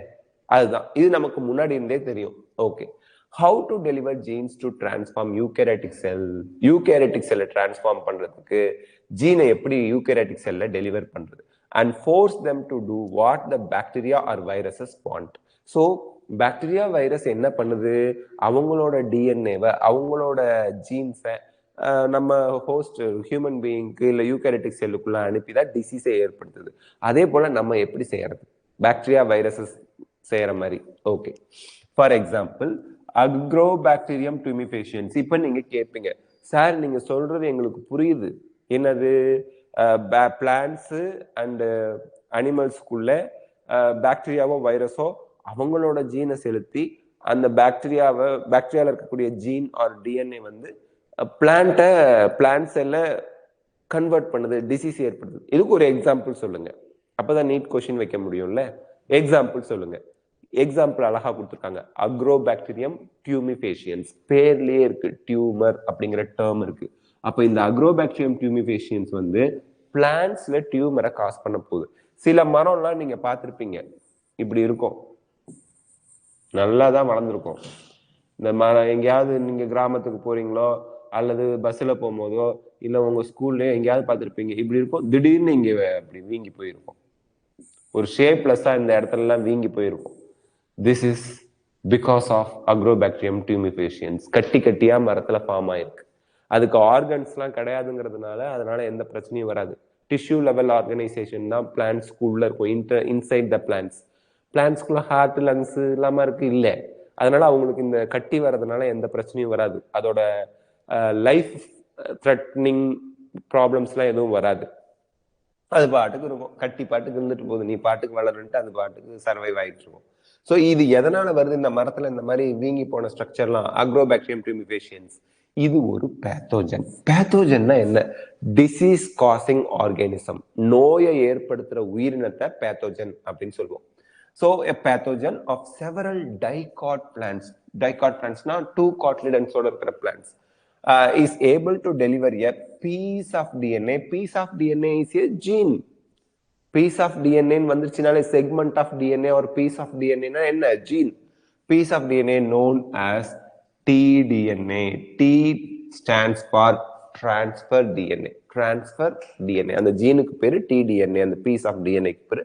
அதுதான் இது நமக்கு முன்னாடி இருந்தே தெரியும். Okay, how to deliver jeans to transform eukaryotic sell. Eukaryotic செல்லை டிரான்ஸ்ஃபார்ம் பண்றதுக்கு ஜீனை எப்படி யூகேரியாட்டிக் செல்ல டெலிவர் பண்றது? and force them to do what the bacteria or viruses want. So bacteria virus என்ன பண்ணுது? அவங்களோட டிஎன்ஏவை, அவங்களோட ஜீன்ஸை நம்ம ஹோஸ்ட் ஹியூமன் பீயிங்க்கு இல்லை யூகேரியாட்டிக் செல்லுக்குள்ள அனுப்பிதான் டிசீஸை ஏற்படுத்துது. அதே போல நம்ம எப்படி செய்யறது? பாக்டீரியா வைரஸஸ் செய்யற மாதிரி. Okay, for example Agrobacterium tumefaciens. இப்போ நீங்க கேட்பீங்க, சார் நீங்க சொல்றது எங்களுக்கு புரியுது, என்னது பிளான்ட்ஸ் அண்ட் அனிமல்ஸ்குள்ள பாக்டீரியாவோ வைரஸோ அவங்களோட ஜீனை செலுத்தி அந்த பாக்டீரியால இருக்கக்கூடிய ஜீன் ஆர் டிஎன்ஏ வந்து பிளான்ட் செல்ல கன்வெர்ட் பண்ணுது, டிசீஸ் ஏற்படுது. இதுக்கு ஒரு எக்ஸாம்பிள் சொல்லுங்க, அப்பதான் நீட் கொஸ்டின் வைக்க முடியும்ல. எக்ஸாம்பிள் சொல்லுங்க. எக்ஸாம்பிள் அழகா கொடுத்துருக்காங்க. அக்ரோபாக்டீரியம் டியூமிஃபேஷியன்ஸ், பேர்லயே இருக்கு, டியூமர் அப்படிங்கிற டேர்ம் இருக்கு. அப்ப இந்த அக்ரோபாக்டீரியம் டியூமிஃபேஷியன்ஸ் வந்து பிளான்ட்ஸ்ல டியூமரை காஸ் பண்ண போகுது. சில மரம்லாம் நீங்க பார்த்திருப்பீங்க, இப்படி இருக்கும், நல்லா தான் வளர்ந்துருக்கும். இந்த மரம் எங்கேயாவது நீங்க கிராமத்துக்கு போறீங்களோ அல்லது பஸ்ல போகும்போதோ இல்ல உங்க ஸ்கூல்ல எங்கேயாவது பார்த்திருப்பீங்க, இப்படி இருக்கும். திடீர்னு இங்க அப்படி வீங்கி போயிருக்கும், ஒரு ஷேப்லெஸ்ஸா இந்த இடத்துல எல்லாம் வீங்கி போயிருக்கும். This is because of agrobacterium tumefaciens. கட்டி கட்டியா மரத்துல ஃபார்ம் ஆயிருக்கு. அதுக்கு ஆர்கன்ஸ்லாம் கிடையாதுங்கிறதுனால அதனால எந்த பிரச்சனையும் வராது. டிஷ்யூ லெவல் ஆர்கனைசேஷன் தான் பிளான்ட்ஸ்குள்ள இருக்கும், இன்சைட் த பிளான்ட்ஸ். பிளான்ட்ஸ்குள்ள ஹார்ட், லங்ஸ் இல்லாம இருக்கு இல்லை, அதனால அவங்களுக்கு இந்த கட்டி வர்றதுனால எந்த பிரச்சனையும் வராது. அதோட லைஃப் த்ரெட்னிங் ப்ராப்ளம்ஸ்லாம் எதுவும் வராது. அது பாட்டுக்கு இருக்கும், கட்டி பாட்டுக்கு இருந்துட்டு போகுது, நீ பாட்டுக்கு வளருன்ட்டு அது பாட்டுக்கு சர்வைவ் ஆகிட்டு இருக்கும். ஸோ இது எதனால வருது? இந்த மரத்துல இந்த மாதிரி வீங்கி போன ஸ்ட்ரக்சர்லாம் அக்ரோபாக்டீரியம் டியூமிஃபேஷியன்ஸ். இது ஒரு பேத்தோஜன். பேத்தோஜன்னா என்ன? டிசீஸ் காசிங் ஆர்கானிசம், நோயை ஏற்படுத்துற உயிரினத்தை பேத்தோஜன் அப்படின்னு சொல்லுவோம். So a pathogen of several dicot plants, dicot plants now 2 cotyledons ஓட இருக்கிற plants is able to deliver a piece of DNA. Piece of DNA is a gene. Piece of DNA வந்துருச்சுனாலே segment of DNA or piece of DNA னா என்ன? Gene. piece of DNA known as tDNA. T stands for transfer DNA. Transfer DNA. அந்த ஜீனுக்கு பேரு tDNA. அந்த piece of DNA க்கு பேரு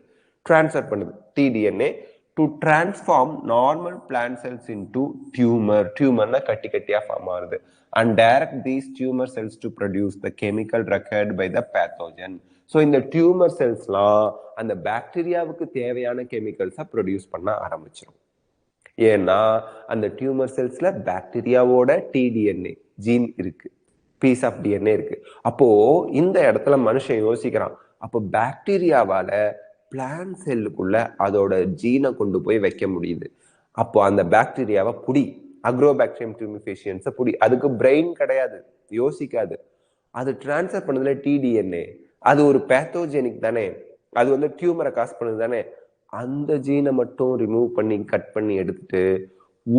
transfer பண்ணுது tDNA to transform normal plant cells into tumor. Tumorனா கட்டி கட்டியா ஃபார்ம் ஆகுது. And direct these tumor cells to produce the chemical required by the pathogen. So இந்த tumor cellsலாம் அந்த பாக்டீரியாவுக்கு தேவையான கெமிக்கல்ஸை ப்ரொடியூஸ் பண்ண ஆரம்பிச்சிடும். ஏன்னா அந்த டியூமர் செல்ஸ்ல பாக்டீரியாவோட tDNA ஜீன் இருக்கு, பீஸ் ஆஃப் டிஎன்ஏ இருக்கு. அப்போ இந்த இடத்துல மனுஷன் யோசிக்கிறான், அப்போ பாக்டீரியாவால பிளான்ட் செல்லுக்குள்ள அதோட ஜீனை கொண்டு போய் வைக்க முடியுது. அப்போ அந்த பாக்டீரியாவை புடி, அக்ரோபாக்டீரியம் டியூமிஃபேஷியன்ஸை புடி. அதுக்கு பிரெயின் கிடையாது, யோசிக்காது. அது டிரான்ஸ்ஃபர் பண்ணதுல tDNA, அது ஒரு பேத்தோஜெனிக் தானே, அது வந்து டியூமரை காஸ் பண்ணுது தானே. அந்த ஜீனை மட்டும் ரிமூவ் பண்ணி கட் பண்ணி எடுத்துட்டு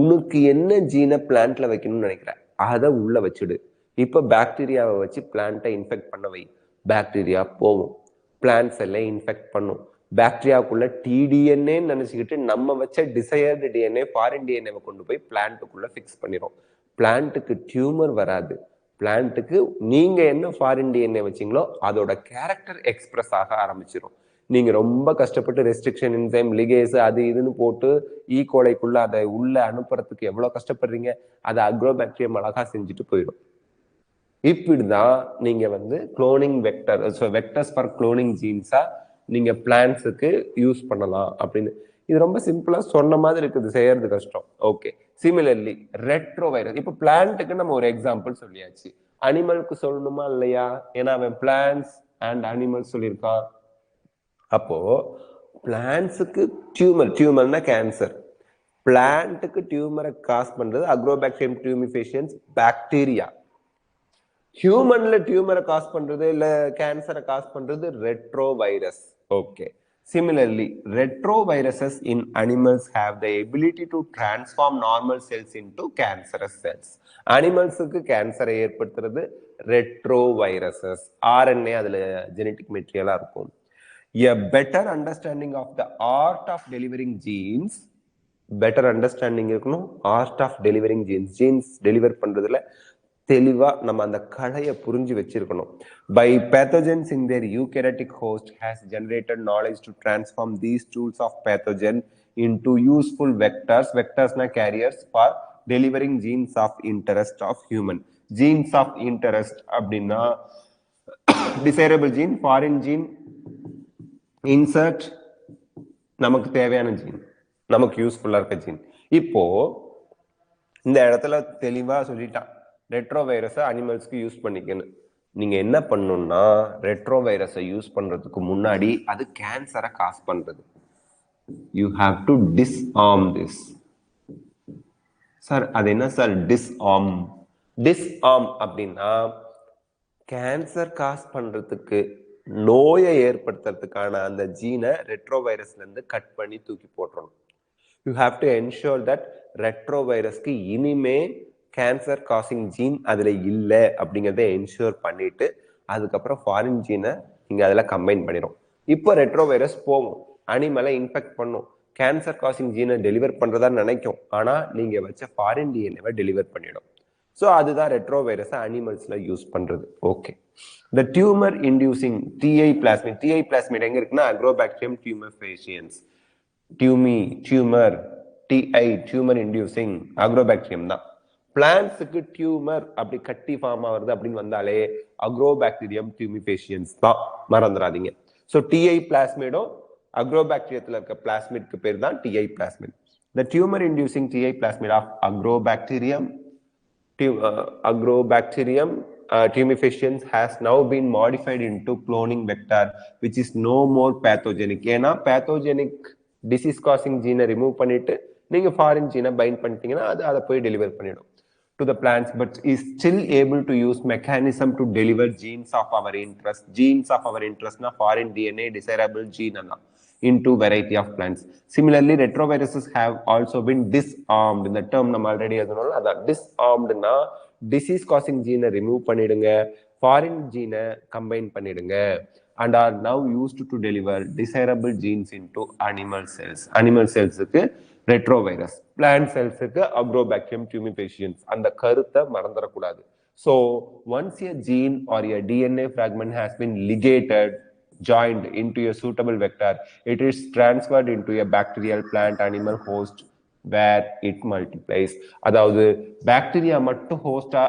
உனக்கு என்ன ஜீனை பிளான்ட்ல வைக்கணும்னு நினைக்கிற அதை உள்ள வச்சுடு. இப்ப பாக்டீரியாவை வச்சு பிளான்ட்டை இன்ஃபெக்ட் பண்ண வை. பாக்டீரியா போகும், பிளான்ட் செல்லை இன்ஃபெக்ட் பண்ணும். பாக்டீரியாவுக்குள்ள tDNA நினைச்சுக்கிட்டு நம்ம வச்ச டிசையர்டு டிஎன்ஏ, ஃபாரின் டிஎன்ஏவை கொண்டு போய் பிளான்ட்டுக்குள்ள ஃபிக்ஸ் பண்ணிடும். பிளான்ட்டுக்கு டியூமர் வராது. பிளான்ட்டுக்கு நீங்க என்ன ஃபாரின் டிஎன்ஏ வச்சீங்களோ அதோட கேரக்டர் எக்ஸ்பிரஸ் ஆக ஆரம்பிச்சிடும். நீங்க ரொம்ப கஷ்டப்பட்டு ரெஸ்ட்ரிக்ஷன் என்சைம் லிகேஸ் அது இதுன்னு போட்டு ஈகோலைக்குள்ள அதை உள்ள அனுப்புறதுக்கு எவ்வளவு கஷ்டப்படுறீங்க, அதை அக்ரோபாக்டீரியம் அழகா செஞ்சுட்டு போயிடும். இப்படிதான் நீங்க வந்து cloning vector, vectors for cloning ஜீன்ஸா நீங்க பிளான்ட்ஸுக்கு யூஸ் பண்ணலாம் அப்படின்னு. இது ரொம்ப சிம்பிளா சொன்ன மாதிரி இருக்குது, செய்யறது கஷ்டம். Okay, similarly retro virus. இப்போ பிளான்ட்டுக்கு நம்ம ஒரு எக்ஸாம்பிள் சொல்லியாச்சு, அனிமலுக்கு சொல்லணுமா இல்லையா? ஏன்னா அவன் பிளான்ட்ஸ் அண்ட் அனிமல்ஸ் சொல்லியிருக்கான். அப்போ பிளான்ட்ஸுக்கு டியூமர்னா கேன்சர், பிளான்ட்டுக்கு டியூமரை காஸ் பண்றது அக்ரோபாக்டீரியம் டியூமிஃபேஷியன்ஸ் பாக்டீரியா. ஹியூமன்ல டியூமரை காஸ் பண்றது இல்ல கேன்சரை காஸ் பண்றது retro virus. Okay, similarly retroviruses in animals have the ability to transform normal cells into cancerous cells. அனிமல்ஸுக்கு கேன்சரை ஏற்படுத்துறது ரெட்ரோவைரஸஸ். RNA அதுல ஜெனடிக் மெட்டீரியலா இருக்கும். A better understanding of the art of delivering genes, better understanding இருக்கணும், art of delivering genes, genes deliver பண்றதுல தெளிவா நம்ம அந்த கலையை புரிஞ்சு வச்சிருக்கணும். By pathogens in their eukaryotic host has generated knowledge to transform these tools of pathogen into useful vectors. Vectors na carriers for delivering genes of interest of human. Genes of interest அப்படின்னா desirable gene, foreign gene, insert, நமக்கு தேவையான gene, நமக்கு யூஸ்ஃபுல்லா இருக்க gene. இப்போ இந்த இடத்துல தெளிவா சொல்லிட்டான், ரெட்ரோ வைரஸை அனிமல்ஸ்க்கு யூஸ் பண்ணிக்கணும். நீங்க என்ன பண்ணணும்னா, ரெட்ரோ வைரஸை யூஸ் பண்றதுக்கு முன்னாடி அது கேன்சரை காஸ் பண்றது. You have to disarm this. Sir அது என்ன சார் டிஸ்ஆர்ம்? டிஸ்ஆர்ம் அப்படின்னா கேன்சர் காஸ் பண்றதுக்கு, நோயை ஏற்படுத்துறதுக்கான அந்த ஜீனை ரெட்ரோ வைரஸ்ல இருந்து கட் பண்ணி தூக்கி போட்டுறணும். You have to ensure that retro வைரஸ்க்கு இனிமே கேன்சர் காசிங் ஜீன் அதுல இல்லை அப்படிங்கிறத என்ஷூர் பண்ணிட்டு அதுக்கப்புறம் ஃபாரின் ஜீனை நீங்க அதில் கம்பைன் பண்ணிடும். இப்போ ரெட்ரோ வைரஸ் போகும், அனிமலை இன்ஃபெக்ட் பண்ணும், கேன்சர் காசிங் ஜீனை டெலிவர் பண்றதா நினைக்கும், ஆனா நீங்க வச்ச ஃபாரின் டிஎன்ஏவை டெலிவர் பண்ணிடும். ஸோ அதுதான் ரெட்ரோ வைரஸை அனிமல்ஸ்ல யூஸ் பண்றது. Okay, the tumour inducing DI plasmid. Ti plasmid எங்க இருக்குன்னா Agrobacterium tumefaciens. Tumour, Ti tumour inducing Agrobacterium தான். பிளான்ட்ஸுக்கு டியூமர் அப்படி கட்டி ஃபார்ம் ஆகுறது அப்படின்னு வந்தாலே அக்ரோபாக்டீரியம் டியூமிஃபேஷியன்ஸ் தான், மறந்துடாதீங்க. ஸோ டிஐ பிளாஸ்மிடும் அக்ரோபாக்டீரியத்தில் இருக்க பிளாஸ்மிட்க்கு பேர் தான் TI plasmid. The tumour inducing DI plasmid of agrobacterium tumifaciens has now been modified into cloning vector which is no more pathogenic. ஏன்னா pathogenic disease causing gene remove பண்ணிட்டு நீங்க foreign gene bind பண்ணிட்டீங்கன்னா அது அதை போய் டெலிவர் பண்ணிடும் to the plants, but is still able to use mechanism to deliver genes of our interest. Genes of our interest na foreign DNA desirable gene anna into variety of plants. Similarly, retroviruses have also been disarmed. In the term நம்ம already அதனால அத disarmed na disease causing gene remove பண்ணிடுங்க, foreign gene combine பண்ணிடுங்க, and are now used to deliver desirable genes into animal cells. Animal cells க்கு retrovirus. Plant cells க்கு agrobacterium tumefaciens. அந்த கருத்தை மறந்துடக்கூடாது. So once a gene or a DNA fragment has been ligated, joined into a suitable vector, it is transferred into a bacterial, plant, animal host where it multiplies. அதாவது bacteria மட்டும் ஹோஸ்டா,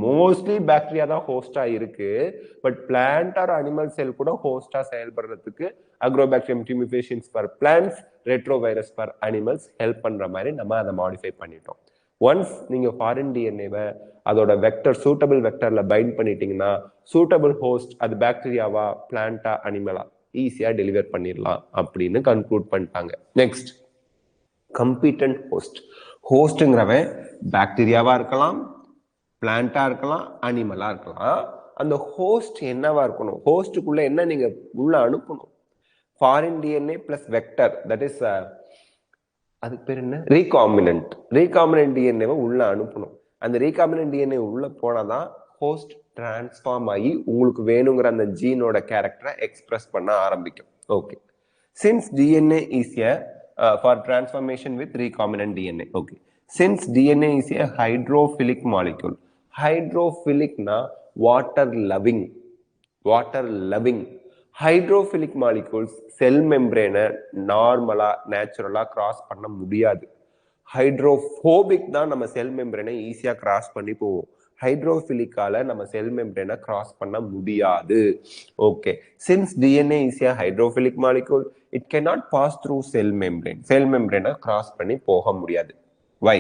mostly bacteria தான் ஹோஸ்டா இருக்கு, but plant or animal cell கூட ஹோஸ்டா செயல்படுறதுக்கு Agrobacterium tumefaciens for plants, retrovirus for animals help பண்ற மாதிரி நம்ம அதை மாடிஃபை பண்ணிட்டோம். ஒன்ஸ் நீங்க ஃபாரின் டிஎன்ஏவை அதோட வெக்டர், சூட்டபிள் வெக்டர்ல பைண்ட் பண்ணிட்டீங்கன்னா சூட்டபிள் ஹோஸ்ட் அது பாக்டீரியாவா, பிளான்டா, அனிமலா ஈஸியா டெலிவர் பண்ணிடலாம் அப்படின்னு கன்க்ளூட் பண்ணிட்டாங்க. Next, competent host. ஹோஸ்ட்ங்கிறவன் பாக்டீரியாவா இருக்கலாம், பிளான்டா இருக்கலாம், அனிமலா இருக்கலாம். அந்த ஹோஸ்ட் என்னவா இருக்கணும், ஹோஸ்டுக்குள்ள என்ன நீங்க உள்ள அனுப்பணும்? Foreign DNA plus vector, that is அதுக்கு பேர் என்ன, ரீகாம்பினன்ட். ரீகாம்பினன்ட் டிஎன்ஏவை உள்ள அனுப்பணும். அந்த ரீகாம்பினன்ட் டிஎன்ஏ உள்ள போனாதான் ஹோஸ்ட் டிரான்ஸ்ஃபார்ம் ஆகி உங்களுக்கு வேணுங்கிற அந்த ஜீனோட கேரக்டரை எக்ஸ்பிரஸ் பண்ண ஆரம்பிக்கும். Okay, since DNA is a for transformation with recombinant DNA. Okay, since DNA is a hydrophilic molecule. ஹைட்ரோஃபிலிக்னா water loving. Water loving hydrophilic molecules cell மெம்பரேனை நார்மலா, நேச்சுரலா கிராஸ் பண்ண முடியாது. ஹைட்ரோஃபோபிக் தான் நம்ம செல் மெம்பரேனை ஈஸியா கிராஸ் பண்ணி போவோம். ஹைட்ரோஃபிலிக்கால நம்ம செல் மெம்பரேனை கிராஸ் பண்ண முடியாது. Okay, since DNA is a hydrophilic molecule, it cannot pass through cell membrane. Cell மெம்பரேனை கிராஸ் பண்ணி போக முடியாது. Why?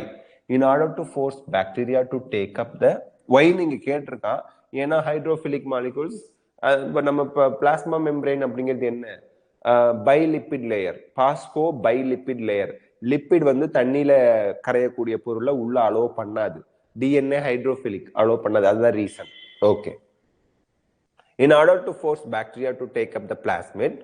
In order to force bacteria to take up the, why நீங்க கேட்டிருக்கான். ஏன்னா ஹைட்ரோஃபிலிக் மாலிகூல்ஸ், இப்போ நம்ம இப்போ பிளாஸ்மா மெம்பரேன் அப்படிங்கிறது என்ன, பைலிப்பிட் லேயர், பாஸ்போ பைலிப்பிட் லேயர். லிப்பிட் வந்து தண்ணியில கரையக்கூடிய பொருளை உள்ள அலோவ் பண்ணாது. டிஎன்ஏ ஹைட்ரோஃபிலிக் அலோவ் பண்ணாது, அதுதான் reason. Okay, in order to force bacteria to take up the plasmid,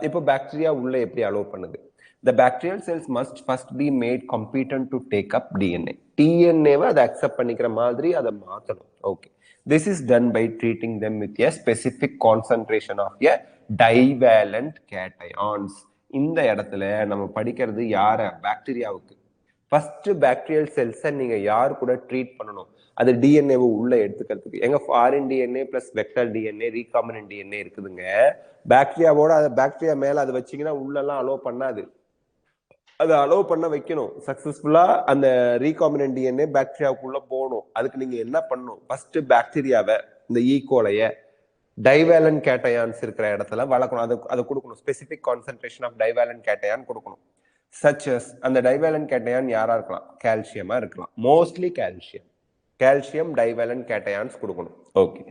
இப்போ பாக்டீரியா உள்ள எப்படி அலோவ் பண்ணுது? The bacterial cells must first be made competent to take up DNA. DNA-வை அதை அக்செப்ட் பண்ணிக்கிற மாதிரி அதை மாற்றணும். Okay, this is done by treating them with a specific concentration of a divalent cations. இந்த இடத்துல நம்ம படிக்கிறது யார, பாக்டீரியாவுக்கு. ஃபர்ஸ்ட் பாக்டீரியல் செல்ஸை நீங்க யார் கூட ட்ரீட் பண்ணணும்? அது டிஎன்ஏவை உள்ள எடுத்துக்கிறதுக்கு. எங்க foreign DNA plus vector DNA, recombinant DNA இருக்குதுங்க. பாக்டீரியாவோட அதை பாக்டீரியா மேல அதை வச்சீங்கன்னா உள்ளெல்லாம் அலோவ் பண்ணாது. அதை அலோவ் பண்ண வைக்கணும். சக்சஸ்ஃபுல்லா அந்த ரீகாம்பினன்ட் டிஎன்ஏ பாக்டீரியாவுக்குள்ள போகணும். அதுக்கு நீங்க என்ன பண்ணணும்? ஃபர்ஸ்ட் பாக்டீரியாவை, இந்த ஈகோலைய டைவேலன்ட் கேட்டயான்ஸ் இருக்கிற இடத்துல வளர்க்கணும். அதை கொடுக்கணும். ஸ்பெசிபிக் கான்சென்ட்ரேஷன் ஆஃப் டைவேலன்ட் கேட்டயான் கொடுக்கணும். சச்சஸ், அந்த டைவேலன்ட் கேட்டயான் யாரா இருக்கலாம்? கால்சியமா இருக்கலாம். மோஸ்ட்லி கால்சியம் டைவேலன்ட் கேட்டயான்ஸ் கொடுக்கணும். Okay,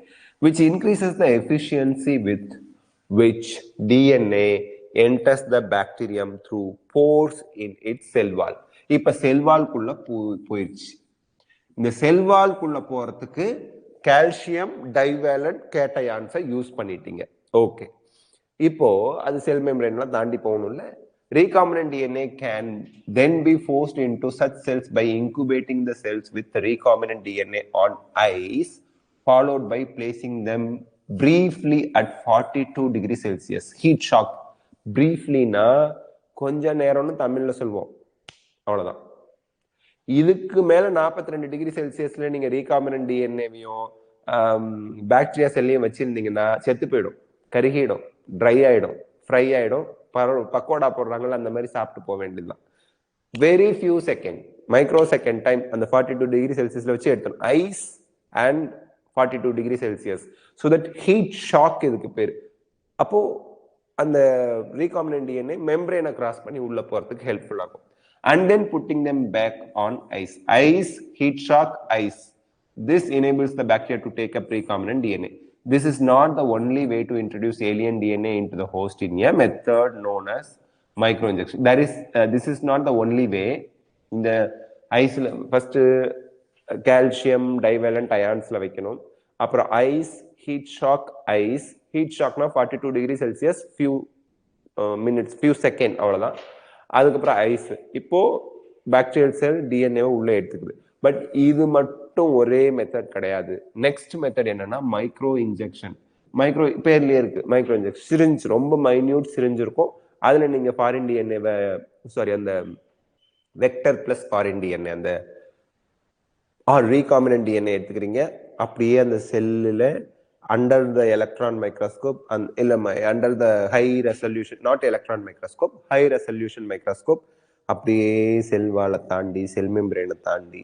which increases the efficiency with which DNA enters the bacterium through pores in its cell wall. இப்ப செல் வால்குள்ள போயிடுச்சு. இந்த செல் வால்குள்ள போறதுக்கு கால்சியம் டைவேலன்ட் கேட்டயான்ஸை யூஸ் பண்ணிட்டீங்க. ஓகே, இப்போ அது செல் மெம்பரேன்லாம் தாண்டி போகணும்ல. recombinant DNA can then be forced into such cells by incubating the cells with the recombinant DNA on ice, followed by placing them briefly at 42 degrees Celsius. Heat shock. Brieflyனா கொஞ்ச நேரம்னு தமிழ்ல சொல்வோம், அவ்வளவுதான். இதுக்கு மேல 42 டிகிரி செல்சியஸ்ல நீங்க ரீகாம்பினன்ட் டிஎன்ஏவையும் பாக்டீரியா செல்லையும் வச்சிருந்தீங்கன்னா செத்து போயிடும், கருகிடும், ட்ரை ஆயிடும், ஃப்ரை ஆயிடும். பக்கோடா போடுறாங்கல்ல, அந்த மாதிரி சாப்பிட்டு போக வேண்டியதுதான். Very few second, micro second time அந்த 42 டிகிரி செல்சியஸ்ல வச்சு எடுத்தணும். Ice and 42 degree Celsius. So that heat shock இதுக்கு பேர். அப்போ அந்த ரீகாம்பினன்ட் டிஎன்ஏ மெம்பரேனை கிராஸ் பண்ணி உள்ள போறதுக்கு ஹெல்ப்ஃபுல் ஆகும். And then putting them back on ice. Ice, heat shock, ice. This enables the bacteria to take up recombinant DNA. This is not the only way to introduce alien DNA into the host in a method known as microinjection. This is not the only way. In the ice, first calcium divalent ions la வைக்கணும். அப்புறம் ice, heat shock, ice. Heat shockனா 42 degree Celsius, few minutes, few second, அவ்வளவுதான். அதுக்கப்புறம் ice. இப்போ bacterial cell டிஎன்ஏவை உள்ள எடுத்துக்குது. But இது மட்டும் ஒரே மெத்தட் கிடையாது. நெக்ஸ்ட் மெத்தட் என்னன்னா மைக்ரோ இன்ஜெக்ஷன். மைக்ரோ பேர்லயே இருக்கு, மைக்ரோ இன்ஜெக்ஷன். சிரிஞ்ச், ரொம்ப மைன்யூட் சிரிஞ்ச் இருக்கும். அதுல நீங்க ஃபாரின் டிஎன்ஏவை, சாரி, அந்த வெக்டர் பிளஸ் ஃபாரின் டிஎன்ஏ அந்த ரீகாம்பினன்ட் டிஎன்ஏ எடுத்துக்கிறீங்க, அப்படியே அந்த செல்லில் அண்டர் த எலக்ட்ரான் மைக்ரோஸ்கோப் இல்லை under the high resolution, not electron microscope, high resolution microscope, அப்படியே செல் வாலை தாண்டி செல் மெம்பரேனை தாண்டி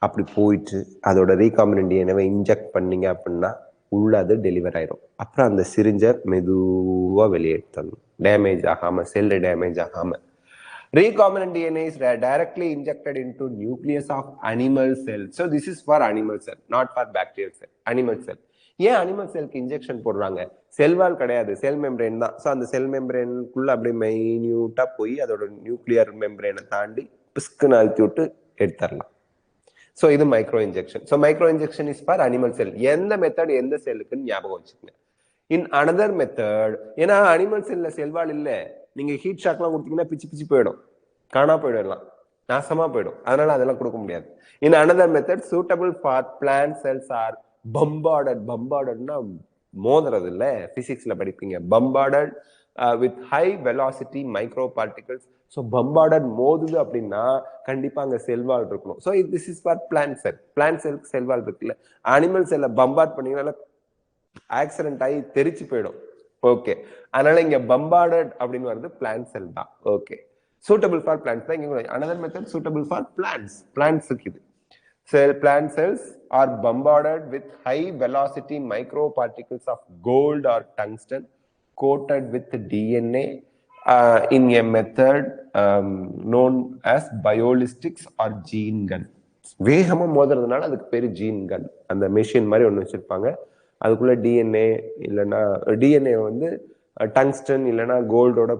அப்படி போயிட்டு அதோட ரீகாம்பினன்ட் டிஎன்ஏவை இன்ஜெக்ட் பண்ணீங்க அப்படின்னா உள்ள அது டெலிவர் ஆயிடும். அப்புறம் அந்த சிரிஞ்சை மெதுவாக வெளியேற்றணும், டேமேஜ் ஆகாம, செல் டேமேஜ் ஆகாம. Recombinant DNA is directly injected into nucleus of animal cell. So this is for animal cell, not for bacterial cell. Animal cell. ஏன் அனிமல் செல்க்கு இன்ஜெக்ஷன் போடுறாங்க? செல்வால் கிடையாது, செல் மெம்பரேன் தான். ஸோ அந்த செல் மெம்பரேனுக்குள்ள அப்படியே மைன்யூட்டா போய் அதோட நியூக்ளியர் மெம்பரேனை தாண்டி பிஸ்குன்னு அழுத்தி விட்டு எடுத்துடலாம். ஸோ இது micro injection. So micro injection is for animal செல். எந்த மெத்தட் எந்த செல்லுக்குன்னு ஞாபகம் வச்சுக்கோங்க. இன் அனதர் மெத்தட், ஏன்னா அனிமல் செல்ல செல்வால் இல்லை, நீங்க ஹீட் ஷாக்லாம் கொடுத்தீங்கன்னா பிச்சு பிச்சு போயிடும், காணா போயிடலாம், நாசமா போயிடும். அதனால அதெல்லாம் கொடுக்க முடியாது. In another method suitable for plant cells are bombarded. பம்பார்டட்னா மோதுறது இல்ல, பிசிக்ஸ்ல படிப்பீங்க. Bombarded with high velocity micro particles. So bombarded மோதுது அப்படின்னா கண்டிப்பா அங்க செல்வால் இருக்கணும். So this is for plant cell. Plant செல்க்கு செல்வால் இருக்குல்ல, அனிமல் செல்ல பம்பார்ட் பண்ணீங்கன்னா ஆக்சிடென்ட் ஆகி தெரிச்சு போயிடும். ஓகே, அதனால இங்க பம்பார்டட் அப்படின்னு வருது பிளான்ட் செல் தான். ஓகே, சூட்டபிள் ஃபார் பிளான்ட்ஸ் தான் இங்க. Another method suitable for plants. பிளான்ட்ஸுக்கு இது plant cells are bombarded with high velocity micro particles of gold or tungsten coated with DNA in a method known as biologistics or gene gun. வேகமா மோதுறதுனால அதுக்கு பேரு gene கன். அந்த machine மாதிரி ஒன்று வச்சிருப்பாங்க, அதுக்குள்ள டிஎன்ஏ இல்லைன்னா டிஎன்ஏ வந்து டங்ஸ்டன் இல்லைன்னா கோல்டோட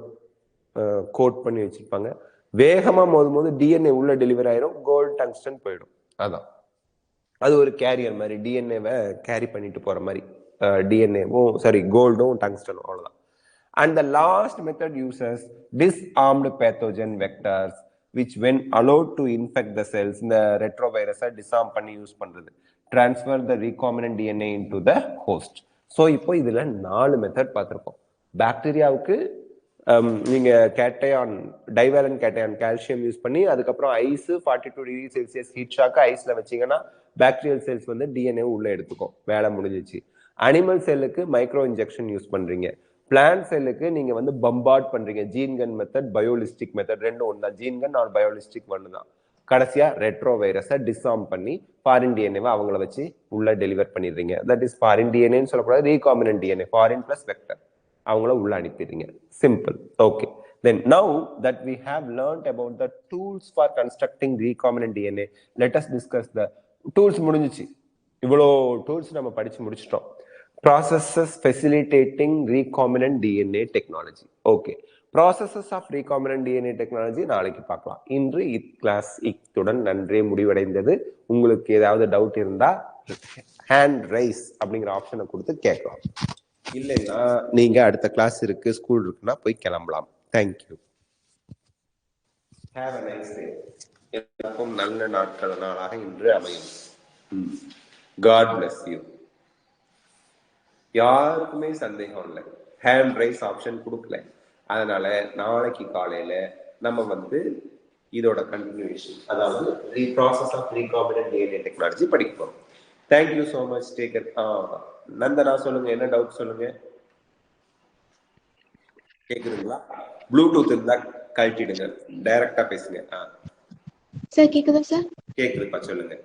கோட் பண்ணி வச்சிருப்பாங்க. வேகமா மோதும் போது டிஎன்ஏ உள்ள டெலிவரி ஆயிரும், கோல்டு டங்ஸ்டன் போயிடும். அதான் அது ஒரு கேரியர் மாதிரி, டிஎன்ஏவை கேரி பண்ணிட்டு போற மாதிரி. டிஎன்ஏவும் சரி கோல்டும் டங்ஸ்டனும், அவ்வளவுதான். And the last method uses disarmed pathogen vectors which when allowed to infect the cells, இந்த retrovirus disarm பண்ணி யூஸ் பண்றது, transfer the recombinant DNA into the host. So இப்போ இதுல 4 மெத்தட் பார்த்திருக்கோம். பாக்டீரியாவுக்கு நீங்க cation, divalent cation calcium use பண்ணி அதுக்கப்புறம் ice 42 degree Celsius heat shock ஐஸ்ல வச்சீங்கன்னா பாக்டீரியல் செல்ஸ் வந்து டிஎன்ஏ உள்ள எடுத்துக்கும், வேலை முடிஞ்சிச்சு. அனிமல் செல்லுக்கு மைக்ரோ இன்ஜெக்ஷன் யூஸ் பண்றீங்க. பிளான்ட் செல்லுக்கு நீங்க வந்து பம்பார்ட் பண்றீங்க, ஜீன் கன் மெத்தட், பயோலிஸ்டிக் மெத்தட், ரெண்டும் ஒன்று தான். ஜீன் கன் ஆர் பயோலிஸ்டிக் ஒன்று தான். கடைசியா ரெட்ரோ வைரஸை டிஸ்ஆர்ம் பண்ணி ஃபாரின் டிஎன்ஏவை அவங்கள வச்சு உள்ள டெலிவர் பண்ணிடுறீங்க. தட் இஸ் ஃபாரின் டிஎன்ஏன்னு சொல்லக்கூடாது, recombinant DNA, foreign plus vector, அவங்கள உள்ள அனுப்பிடுறீங்க. Simple. Okay, then now that we have learned about the tools for constructing recombinant DNA, let us discuss the tools. முடிஞ்சிச்சு, இவ்வளோ டூல்ஸ் நம்ம படிச்சு முடிச்சிட்டோம். Processes facilitating recombinant DNA technology. Okay, processes of recombinant DNA technology நாளைக்கு பார்க்கலாம். இன்று class இத்துடன் நன்றே முடிவடைந்தது. உங்களுக்கு ஏதாவது டவுட் இருந்தா ஹேண்ட் ரைஸ் அப்படிங்கிற ஆப்ஷனை கொடுத்து கேட்கலாம். இல்லைன்னா நீங்க அடுத்த கிளாஸ் இருக்கு, ஸ்கூல் இருக்குன்னா போய் கிளம்பலாம். Thank you. Have a nice day. எல்லாருக்கும் நல்ல நாளாக இன்று அமையும். God bless you. யாருக்குமே சந்தேகம் இல்லை, ஹேண்ட் ரைஸ் ஆப்ஷன் கொடுக்கல. அதனால நாளைக்கு காலையில நம்ம வந்து இதோட கண்டினியூஷன், அதாவது process of recombinant DNA technology படிக்க போறோம். Thank you so much. Take care. Nandana சொல்லுங்க, என்ன டவுட் சொல்லுங்க. கேக்குதுங்களா? ப்ளூடூத் இருந்தா கழட்டிடுங்க, டைரக்டா பேசுங்க. சார் கேக்குதா சார்? கேக்குதுப்பா, சொல்லுங்க.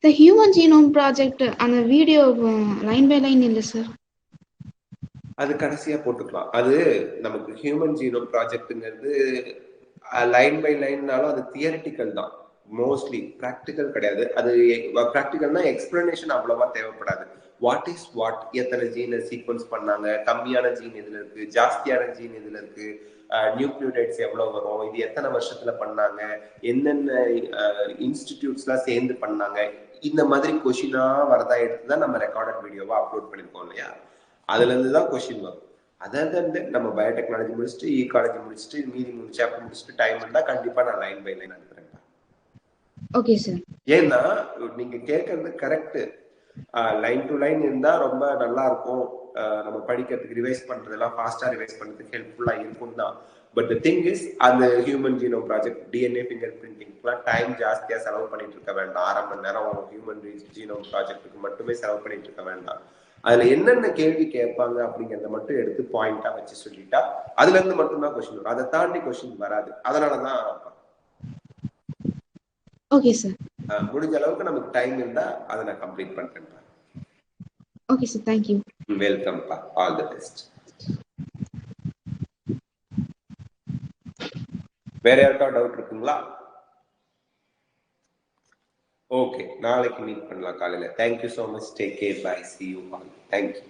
The human genome project அந்த வீடியோ லைன் பை லைன் இல்ல சார், அது கடைசியா போட்டுக்கலாம். அது நமக்கு ஹியூமன் ஜீனோம் ப்ராஜெக்ட்ங்கிறது லைன் பை லைன்னாலும் அது தியரிட்டிக்கல் தான், மோஸ்ட்லி ப்ராக்டிக்கல் கிடையாது. அது ப்ராக்டிக்கல்னா எக்ஸ்பிளனேஷன் அவ்வளவா தேவைப்படாது. வாட் இஸ் வாட், எத்தனை ஜீனை சீக்வன்ஸ் பண்ணாங்க, கம்மியான ஜீன் எதுல இருக்கு, ஜாஸ்தியான ஜீன் எதுல இருக்கு, நியூக்ளியோடைட்ஸ் எவ்வளவு வரும், இது எத்தனை வருஷத்துல பண்ணாங்க, என்னென்ன இன்ஸ்டிடியூட்ஸ்லாம் சேர்ந்து பண்ணாங்க, இந்த மாதிரி கொஷினா வரதா எடுத்துதான் நம்ம ரெக்கார்டட் வீடியோவா அப்லோட் பண்ணிருக்கோம் இல்லையா. அதுல இருந்துதான் கொஸ்டின் வரும். அதாவது நம்ம பயோடெக்னாலஜி முடிச்சுட்டு ஈகாலஜி முடிச்சுட்டு மீதி 3 சாப்டர் முடிச்சுட்டு டைம் இருந்தா கண்டிப்பா நான் லைன் பை லைன் அனுப்புறேன். Okay sir. ஏன்னா நீங்க கேட்கறது கரெக்ட், லைன் டு லைன் இருந்தா ரொம்ப நல்லா இருக்கும், நம்ம படிக்கிறதுக்கு ரிவைஸ் பண்றதெல்லாம் ஃபாஸ்டா ரிவைஸ் பண்றதுக்கு ஹெல்ப்ஃபுல்லா இருக்கும் தான். பட் த திங் இஸ் அந்த human genome project DNA finger பிரிண்டிங்க்குலாம் டைம் ஜாஸ்தியாக செலவு பண்ணிட்டு இருக்க வேண்டாம். 1/2 மணி நேரம் ஹியூமன் ஜீனோம் ப்ராஜெக்ட்டுக்கு மட்டுமே செலவு பண்ணிட்டு இருக்க வேண்டாம். அதுல என்னென்ன கேள்வி கேட்பாங்க அப்படிங்கிறத மட்டும் எடுத்து பாயிண்டா வச்சு சொல்லிட்டா அதுல இருந்து மட்டும்தான் கொஸ்டின் வரும். அதை தாண்டி கொஸ்டின் வராது. அதனாலதான் ஓகே சார். முடிஞ்ச அளவுக்கு நமக்கு டைம் இருந்தா அதை நான் கம்ப்ளீட் பண்றேன். Okay sir, thank you. வெல்கம் பா, ஆல் தி பெஸ்ட். வேற யாருக்காவது டவுட் இருக்குங்களா? ஓகே, நாளைக்கு மீட் பண்ணலாம் காலையில. Thank you so much. Take care. Bye. See you all. Thank you.